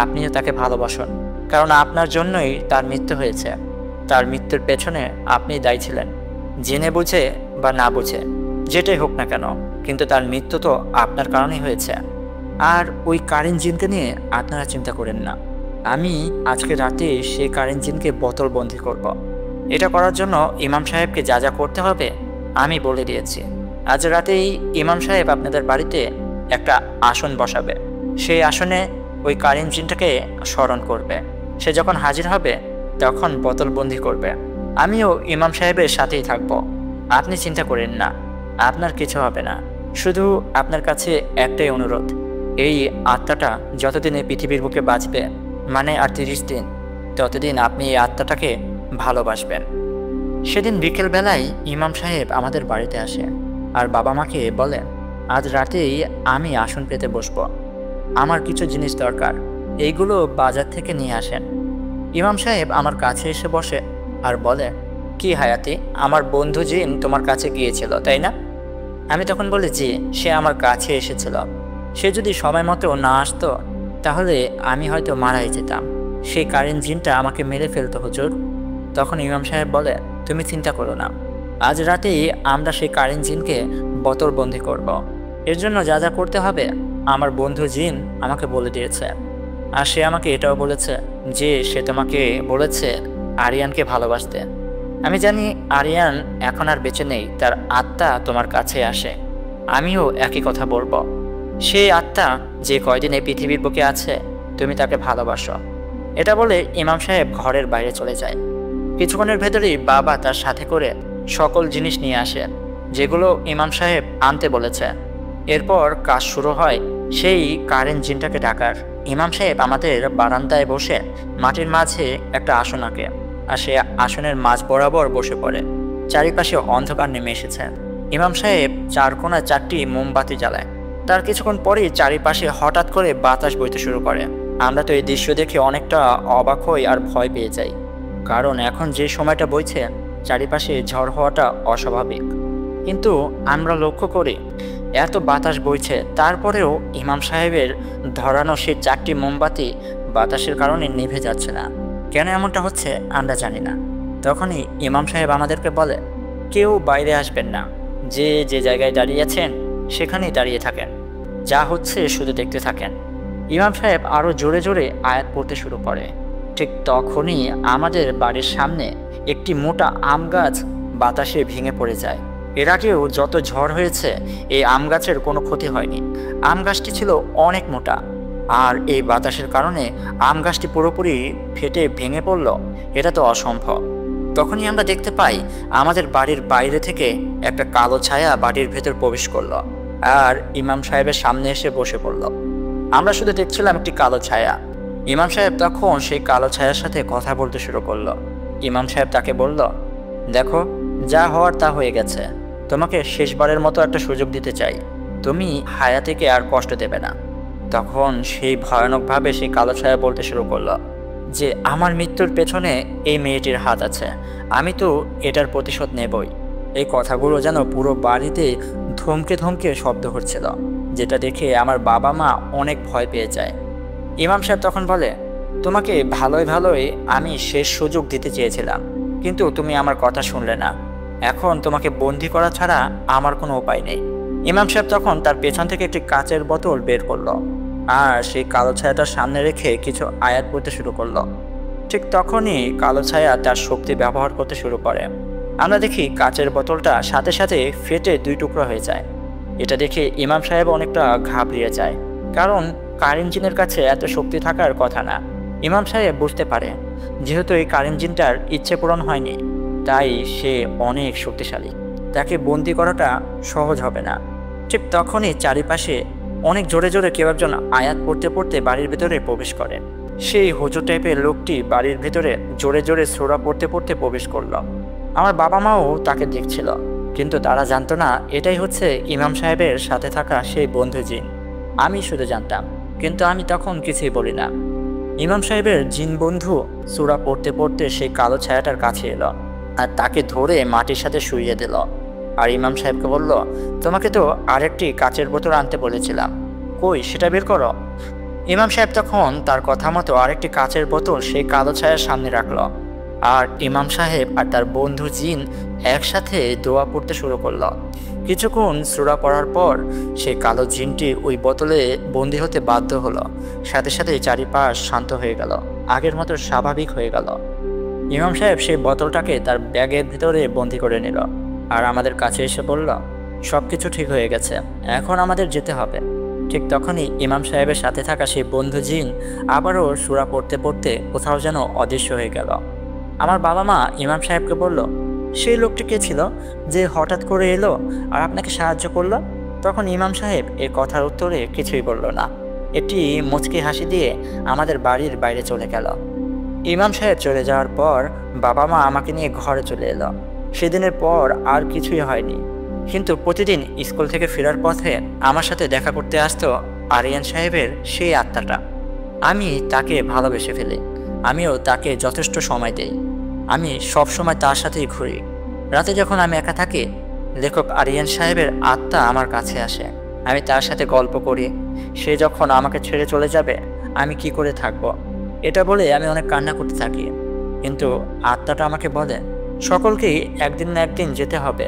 আপনিও তাকে ভালোবাসুন, কারণ আপনার জন্যই তার মৃত্যু হয়েছে। তার মৃত্যুর পেছনে আপনি দায়ী ছিলেন, জেনে বুঝে বা না বুঝে, যেটাই হোক না কেন, কিন্তু তার মৃত্যু তো আপনার কারণেই হয়েছে। আর ওই কার ইঞ্জিনকে নিয়ে আপনারা চিন্তা করেন না, আমি আজকে রাতে সেই কার ইঞ্জিনকে বোতলবন্দি করব। এটা করার জন্য ইমাম সাহেবকে যা যা করতে হবে আমি বলে দিয়েছি। আজ রাতেই ইমাম সাহেব আপনাদের বাড়িতে একটা আসন বসাবে, সেই আসনে ওই কার ইঞ্জিনটাকে স্মরণ করবে। সে যখন হাজির হবে তখন বোতলবন্দি করবে। আমিও ইমাম সাহেবের সাথেই থাকব। আপনি চিন্তা করেন না, আপনার কিছু হবে না। শুধু আপনার কাছে একটাই অনুরোধ, এই আত্মাটা যতদিন এই পৃথিবীর বুকে বাঁচবে, মানে আর 30 দিন, ততদিন আপনি এই আত্মাটাকে ভালোবাসবেন। সেদিন বিকেলবেলায় ইমাম সাহেব আমাদের বাড়িতে আসে আর বাবা মাকে বলে, আজ রাতেই আমি আসন পেতে বসব, আমার কিছু জিনিস দরকার, এইগুলো বাজার থেকে নিয়ে আসেন। ইমাম সাহেব আমার কাছে এসে বসে আর বলে, কি হায়াতি, আমার বন্ধু জিন তোমার কাছে গিয়েছিল তাই না? আমি তখন বলি, জি, সে আমার কাছে এসেছিল। সে যদি সময় মতো না আসতো তাহলে আমি হয়তো মারাই যেতাম। সেই কারেন্ট জিনটা আমাকে মেরে ফেলতো হুজুর। তখন ইমাম সাহেব বলে, তুমি চিন্তা করো না, আজ রাতেই আমরা সেই কারেন্ট জিনকে বোতলবন্দি করব। এর জন্য যা যা করতে হবে আমার বন্ধু জিন আমাকে বলে দিয়েছে। আর সে আমাকে এটাও বলেছে যে সে তোমাকে বলেছে আরিয়ানকে ভালোবাসতে। আমি জানি আরিয়ান এখন আর বেঁচে নেই, তার আত্মা তোমার কাছে আসে। আমিও একই কথা বলবো, সেই আত্মা যে কয়দিন এই পৃথিবীর বুকে আছে তুমি তাকে ভালোবাসো। এটা বলে ইমাম সাহেব ঘরের বাইরে চলে যায়। কিছুক্ষণের ভেতরেই বাবা তার সাথে করে সকল জিনিস নিয়ে আসে যেগুলো ইমাম সাহেব আনতে বলেছে। এরপর কাজ শুরু হয় সেই কারেন্ট জিনটাকে ডাকার। ইমাম সাহেব আমাদের বারান্দায় বসে মাটির মাঝে একটা আসন আঁকে আর সে আসনের মাঝ বরাবর বসে পড়ে। চারিপাশে অন্ধকার নেমে এসেছে। ইমাম সাহেব চার কোণায় 4টি মোমবাতি জ্বালায়। তার কিছুক্ষণ পরেই চারিপাশে হঠাৎ করে বাতাস বইতে শুরু করে। আমরা তো এই দৃশ্য দেখে অনেকটা অবাক হই আর ভয় পেয়ে যাই, কারণ এখন যে সময়টা বইছে চারিপাশে ঝড় হওয়াটা অস্বাভাবিক। কিন্তু আমরা লক্ষ্য করি এত বাতাস বইছে, তারপরেও ইমাম সাহেবের ধরানো সেই 4টি মোমবাতি বাতাসের কারণে নিভে যাচ্ছে না। কেন এমনটা হচ্ছে আমরা জানি না। তখনই ইমাম সাহেব আমাদেরকে বলে, কেউ বাইরে আসবেন না, যে যে জায়গায় দাঁড়িয়ে আছেন সেখানেই দাঁড়িয়ে থাকেন, যা হচ্ছে শুধু দেখতে থাকেন। ইমাম সাহেব আরও জোরে জোরে আয়াত পড়তে শুরু করে। ঠিক তখনই আমাদের বাড়ির সামনে একটি মোটা আম গাছ বাতাসে ভেঙে পড়ে যায়। এর আগেও যত ঝড় হয়েছে এই আম গাছের কোনো ক্ষতি হয়নি। আম গাছটি ছিল অনেক মোটা, আর এই বাতাসের কারণে আম গাছটি পুরোপুরি ফেটে ভেঙে পড়ল, এটা তো অসম্ভব। তখনই আমরা দেখতে পাই আমাদের বাড়ির বাইরে থেকে একটা কালো ছায়া বাড়ির ভেতর প্রবেশ করলো আর ইমাম সাহেবের সামনে এসে বসে পড়ল। আমরা শুধু দেখছিলাম একটি কালো ছায়া। ইমাম সাহেব তখন সেই কালো ছায়ার সাথে কথা বলতে শুরু করলো। ইমাম সাহেব তাকে বলল, দেখো, যা হওয়ার তা হয়ে গেছে, তোমাকে শেষবারের মতো একটা সুযোগ দিতে চাই, তুমি হায়াতিকে আর কষ্ট দেবে না। তখন সেই ভয়ানকভাবে সেই কালো ছায়া বলতে শুরু করলো যে আমার মৃত্যুর পেছনে এই মেয়েটির হাত আছে, আমি তো এটার প্রতিশোধ নেবই। এই কথাগুলো যেন পুরো বাড়িতে ধমকে ধমকে শব্দ হচ্ছিল, যেটা দেখে আমার বাবা মা অনেক ভয় পেয়ে যায়। ইমাম সাহেব তখন বলে, তোমাকে ভালোই ভালোই আমি শেষ সুযোগ দিতে চেয়েছিলাম, কিন্তু তুমি আমার কথা শুনলে না। এখন তোমাকে বন্দি করা ছাড়া আমার কোনো উপায় নেই। ইমাম সাহেব তখন তার পেছন থেকে একটি কাচের বোতল বের করলো আর সেই কালো ছায়াটার সামনে রেখে কিছু আয়াত পড়তে শুরু করলো। ঠিক তখনই কালো ছায়া তার শক্তি ব্যবহার করতে শুরু করে। আমরা দেখি কাচের বোতলটা সাথে সাথে ফেটে 2 টুকরো হয়ে যায়। এটা দেখে ইমাম সাহেব অনেকটা ঘাবড়িয়ে যায়, কারণ কার ইঞ্জিনের কাছে এত শক্তি থাকার কথা না। ইমাম সাহেব বুঝতে পারে যেহেতু এই কার ইঞ্জিনটার ইচ্ছে পূরণ হয়নি, তাই সে অনেক শক্তিশালী, তাকে বন্দি করাটা সহজ হবে না। ঠিক তখনই চারিপাশে অনেক জোরে জোরে কেউ একজন আয়াত পড়তে পড়তে বাড়ির ভেতরে প্রবেশ করে। সেই হুজুর টাইপের লোকটি বাড়ির ভেতরে জোরে জোরে সূরা পড়তে পড়তে প্রবেশ করলো। আমার বাবা মাও তাকে দেখছিল, কিন্তু তারা জানতো না এটাই হচ্ছে ইমাম সাহেবের সাথে থাকা সেই বন্ধু জিন। আমি শুধু জানতাম, কিন্তু আমি তখন কিছুই বলি না। ইমাম সাহেবের জিন বন্ধু সূরা পড়তে পড়তে সেই কালো ছায়াটার কাছে এলো আর তাকে ধরে মাটির সাথে শুইয়ে দিল। আর ইমাম সাহেবকে বলল, তোমাকে তো আরেকটি কাচের বোতল আনতে বলেছিলাম, কই সেটা বের করো। ইমাম সাহেব তখন তার কথা মতো আরেকটি কাচের বোতল সেই কালো ছায়ার সামনে রাখলো আর ইমাম সাহেব আর তার বন্ধু জিন একসাথে দোয়া পড়তে শুরু করলো। কিছুক্ষণ সূরা পড়ার পর সেই কালো জিনটি ওই বোতলে বন্দী হতে বাধ্য হলো। সাথে সাথে চারিপাশ শান্ত হয়ে গেল, আগের মতো স্বাভাবিক হয়ে গেল। ইমাম সাহেব সেই বোতলটাকে তার ব্যাগের ভিতরে বন্দী করে নিল আর আমাদের কাছে এসে বলল, সব কিছু ঠিক হয়ে গেছে, এখন আমাদের যেতে হবে। ঠিক তখনই ইমাম সাহেবের সাথে থাকা সেই বন্ধু জিন আবারও সূরা পড়তে পড়তে কোথাও যেন অদৃশ্য হয়ে গেল। আমার বাবা মা ইমাম সাহেবকে বলল, সেই লোকটি কে ছিল যে হঠাৎ করে এলো আর আপনাকে সাহায্য করলো? তখন ইমাম সাহেব এর কথার উত্তরে কিছুই বলল না। একটি মুচকি হাসি দিয়ে আমাদের বাড়ির বাইরে চলে গেল। ইমাম সাহেব চলে যাওয়ার পর বাবা মা আমাকে নিয়ে ঘরে চলে এলো। সেদিনের পর আর কিছুই হয়নি, কিন্তু প্রতিদিন স্কুল থেকে ফেরার পথে আমার সাথে দেখা করতে আসতো আরিয়ান সাহেবের সেই আত্মাটা। আমি তাকে ভালোবেসে ফেলি, আমিও তাকে যথেষ্ট সময় দেই। আমি সব সময় তার সাথেই ঘুরি। রাতে যখন আমি একা থাকি, লেখক আরিয়ান সাহেবের আত্মা আমার কাছে আসে। আমি তার সাথে গল্প করি। সে যখন আমাকে ছেড়ে চলে যাবে আমি কি করে থাকব, এটা বলে আমি অনেক কান্না করতে থাকি। কিন্তু আত্মাটা আমাকে বলে, সকলকেই একদিন না একদিন যেতে হবে,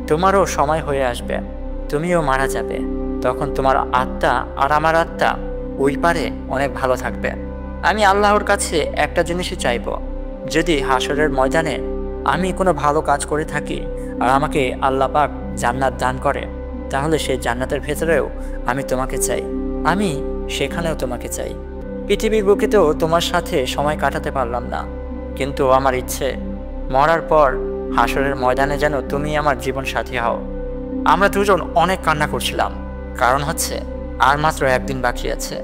তোমারও সময় হয়ে আসবে, তুমিও মারা যাবে। তখন তোমার আত্মা আর আমার আত্মা ওই পারে অনেক ভালো থাকবে। আমি আল্লাহর কাছে একটা জিনিসই চাইব, যদি হাসরের ময়দানে আমি কোনো ভালো কাজ করে থাকি আর আমাকে আল্লাহ পাক জান্নাত দান করে, তাহলে সেই জান্নাতের ভেতরেও আমি তোমাকে চাই, আমি সেখানেও তোমাকে চাই। পৃথিবীর বুকেতেও তোমার সাথে সময় কাটাতে পারলাম না, কিন্তু আমার ইচ্ছে মরার পর হাসরের ময়দানে যেন তুমি আমার জীবন সাথী হও। আমরা দুজন অনেক কান্না করছিলাম, কারণ হচ্ছে আর মাত্র একদিন বাকি আছে,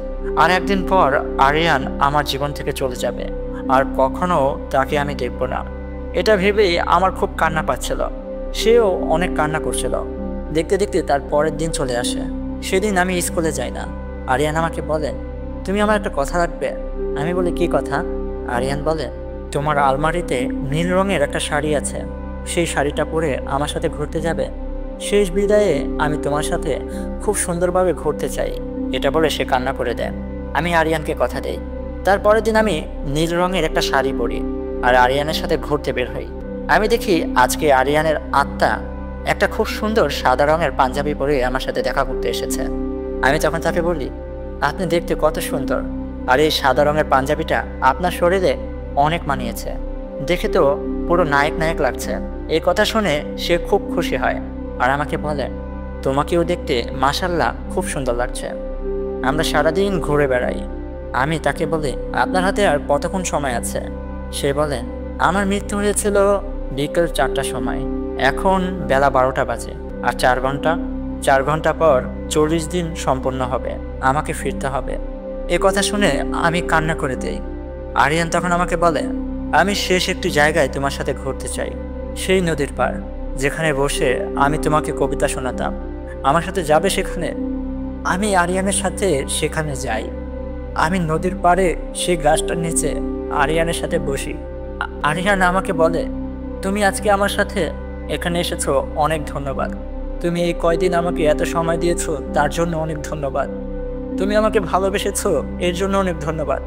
আর একদিন পর আরিয়ান আমার জীবন থেকে চলে যাবে। আর কখনো তাকে আমি দেখব না। এটা ভেবেই আমার খুব কান্না পাচ্ছিল। সেও অনেক কান্না করছিল। দেখতে দেখতে তার পরের দিন চলে আসে। সেদিন আমি স্কুলে যাই না। আরিয়ান আমাকে বলে, তুমি আমার একটা কথা রাখবে? আমি বলি, কি কথা? আরিয়ান বলে, তোমার আলমারিতে নীল রঙের একটা শাড়ি আছে, সেই শাড়িটা পরে আমার সাথে ঘুরতে যাবে। শেষ বিদায়ে আমি তোমার সাথে খুব সুন্দরভাবে ঘুরতে চাই। এটা বলে সে কান্না করে দেয়। আমি আরিয়ানকে কথা দেই। তারপরের দিন আমি নীল রঙের একটা শাড়ি পরি আর আরিয়ানের সাথে ঘুরতে বের হই। আমি দেখি আজকে আরিয়ানের আত্মা একটা খুব সুন্দর সাদা রঙের পাঞ্জাবি পরে আমার সাথে দেখা করতে এসেছে। আমি তখন তাকে বলি, আপনি দেখতে কত সুন্দর, আর এই সাদা রঙের পাঞ্জাবিটা আপনার শরীরে অনেক মানিয়েছে, দেখে তো পুরো নায়ক নায়ক লাগছে। এই কথা শুনে সে খুব খুশি হয় আর আমাকে বলে, তোমাকেও দেখতে মাশাআল্লাহ খুব সুন্দর লাগছে। আমরা সারাদিন ঘুরে বেড়াই। আমি তাকে বলি, আপনার হাতে আর কতক্ষণ সময় আছে? সে বলে, আমার মৃত্যু হয়েছিল বিকেল 4টার সময়, এখন বেলা 12টা বাজে, আর 4 ঘন্টা পর 40 দিন সম্পূর্ণ হবে, আমাকে ফিরতে হবে। এ কথা শুনে আমি কান্না করে দেই। আরিয়ান তখন আমাকে বলে, আমি শেষ একটি জায়গায় তোমার সাথে ঘুরতে চাই, সেই নদীর পার যেখানে বসে আমি তোমাকে কবিতা শোনাতাম। আমার সাথে যাবে সেখানে? আমি আরিয়ানের সাথে সেখানে যাই। আমি নদীর পাড়ে সেই গাছটার নিচে আরিয়ানের সাথে বসি। আরিয়ান আমাকে বলে, তুমি আজকে আমার সাথে এখানে এসেছো, অনেক ধন্যবাদ। তুমি এই কয়দিন আমাকে এত সময় দিয়েছো, তার জন্য অনেক ধন্যবাদ। তুমি আমাকে ভালোবেসেছো, এর জন্য অনেক ধন্যবাদ।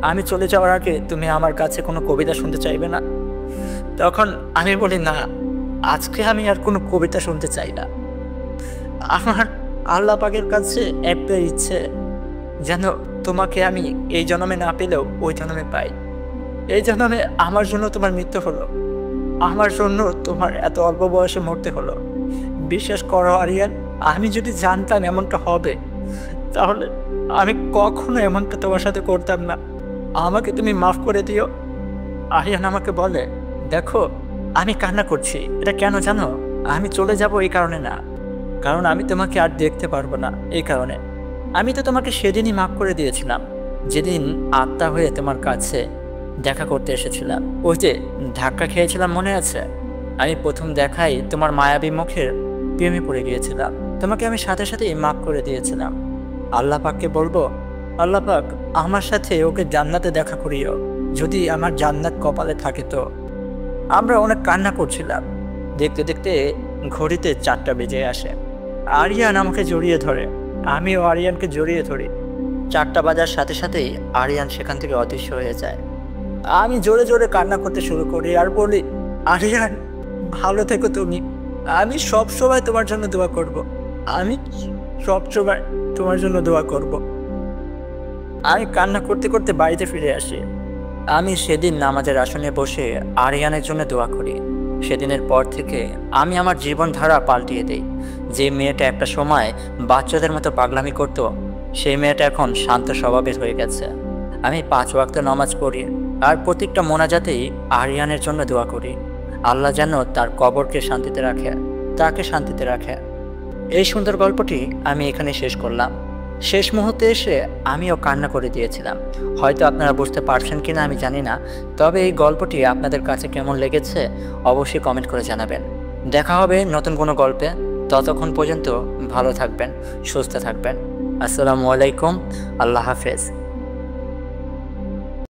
আমি চলে যাওয়ার আগে তুমি আমার কাছে কোনো কবিতা শুনতে চাইবে না? তখন আমি বলি, না, আজকে আমি আর কোনো কবিতা শুনতে চাই না। আমার আল্লাহ পাকের কাছে একটা ইচ্ছে, যেন তোমাকে আমি এই জন্মে না পেলেও ওই জন্মে পাই। এই জন্মে আমার জন্য তোমার মৃত্যু হলো, আমার জন্য তোমার এত অল্প বয়সে মরতে হলো। বিশ্বাস করো আরিয়ান, আমি যদি জানতাম এমনটা হবে, তাহলে আমি কখনো এমনটা তোমার সাথে করতাম না। আমাকে তুমি মাফ করে দিও। আরিয়ান আমাকে বলে, দেখো, আমি কান্না করছি, এটা কেন জানো? আমি চলে যাব এই কারণে না, কারণ আমি তোমাকে আর দেখতে পারবো না এই কারণে। আমি তো তোমাকে সেদিনই মাফ করে দিয়েছিলাম, যেদিন আত্মা হয়ে তোমার কাছে দেখা করতে এসেছিলাম। ওই যে ধাক্কা খেয়েছিলাম, মনে আছে? আমি প্রথম দেখাই তোমার মায়াবী মুখের প্রেমে পড়ে গিয়েছিলাম। তোমাকে আমি সাথে সাথেই মাফ করে দিয়েছিলাম। আল্লাহ পাককে বলবো, আল্লাহ পাক, আমার সাথে ওকে জান্নাতে দেখা করিও, যদি আমার জান্নাত কপালে থাকে তো। আমরা অনেক কান্না করছিলাম। দেখতে দেখতে ঘড়িতে 4টা বেজে আসে। আরিয়ান আমাকে জড়িয়ে ধরে, আমিও আরিয়ানকে জড়িয়ে ধরি। 4টা বাজার সাথে সাথেই আরিয়ান সেখান থেকে অদৃশ্য হয়ে যায়। আমি জোরে জোরে কান্না করতে শুরু করি আর বলি, আরিয়ান, ভালো থেকো তুমি। আমি সব সময় তোমার জন্য দোয়া করব। আমি সব সময় তোমার জন্য দোয়া করব। আমি কান্না করতে করতে বাড়িতে ফিরে আসি। আমি সেদিন নামাজের আসনে বসে আরিয়ানের জন্য দোয়া করি। সেদিনের পর থেকে আমি আমার জীবনধারা পাল্টিয়ে দিই। যে মেয়েটা একটা সময় বাচ্চাদের মতো পাগলামি করত, সেই মেয়েটা এখন শান্ত স্বভাবের হয়ে গেছে। আমি 5 ওয়াক্ত নামাজ পড়ি আর প্রত্যেকটা মোনাজাতেই আরিয়ানের জন্য দোয়া করি। আল্লাহ যেন তার কবরকে শান্তিতে রাখে, তাকে শান্তিতে রাখে। এই সুন্দর গল্পটি আমি এখানে শেষ করলাম। শেষ মুহূর্তে এসে আমিও কান্না করে দিয়েছিলাম। হয়তো আপনারা বুঝতে পারছেন কিনা আমি জানি না, তবে এই গল্পটি আপনাদের কাছে কেমন লেগেছে অবশ্যই কমেন্ট করে জানাবেন। দেখা হবে নতুন কোনো গল্পে। ততক্ষণ পর্যন্ত ভালো থাকবেন, সুস্থ থাকবেন। আসসালামু আলাইকুম, আল্লাহ হাফেজ।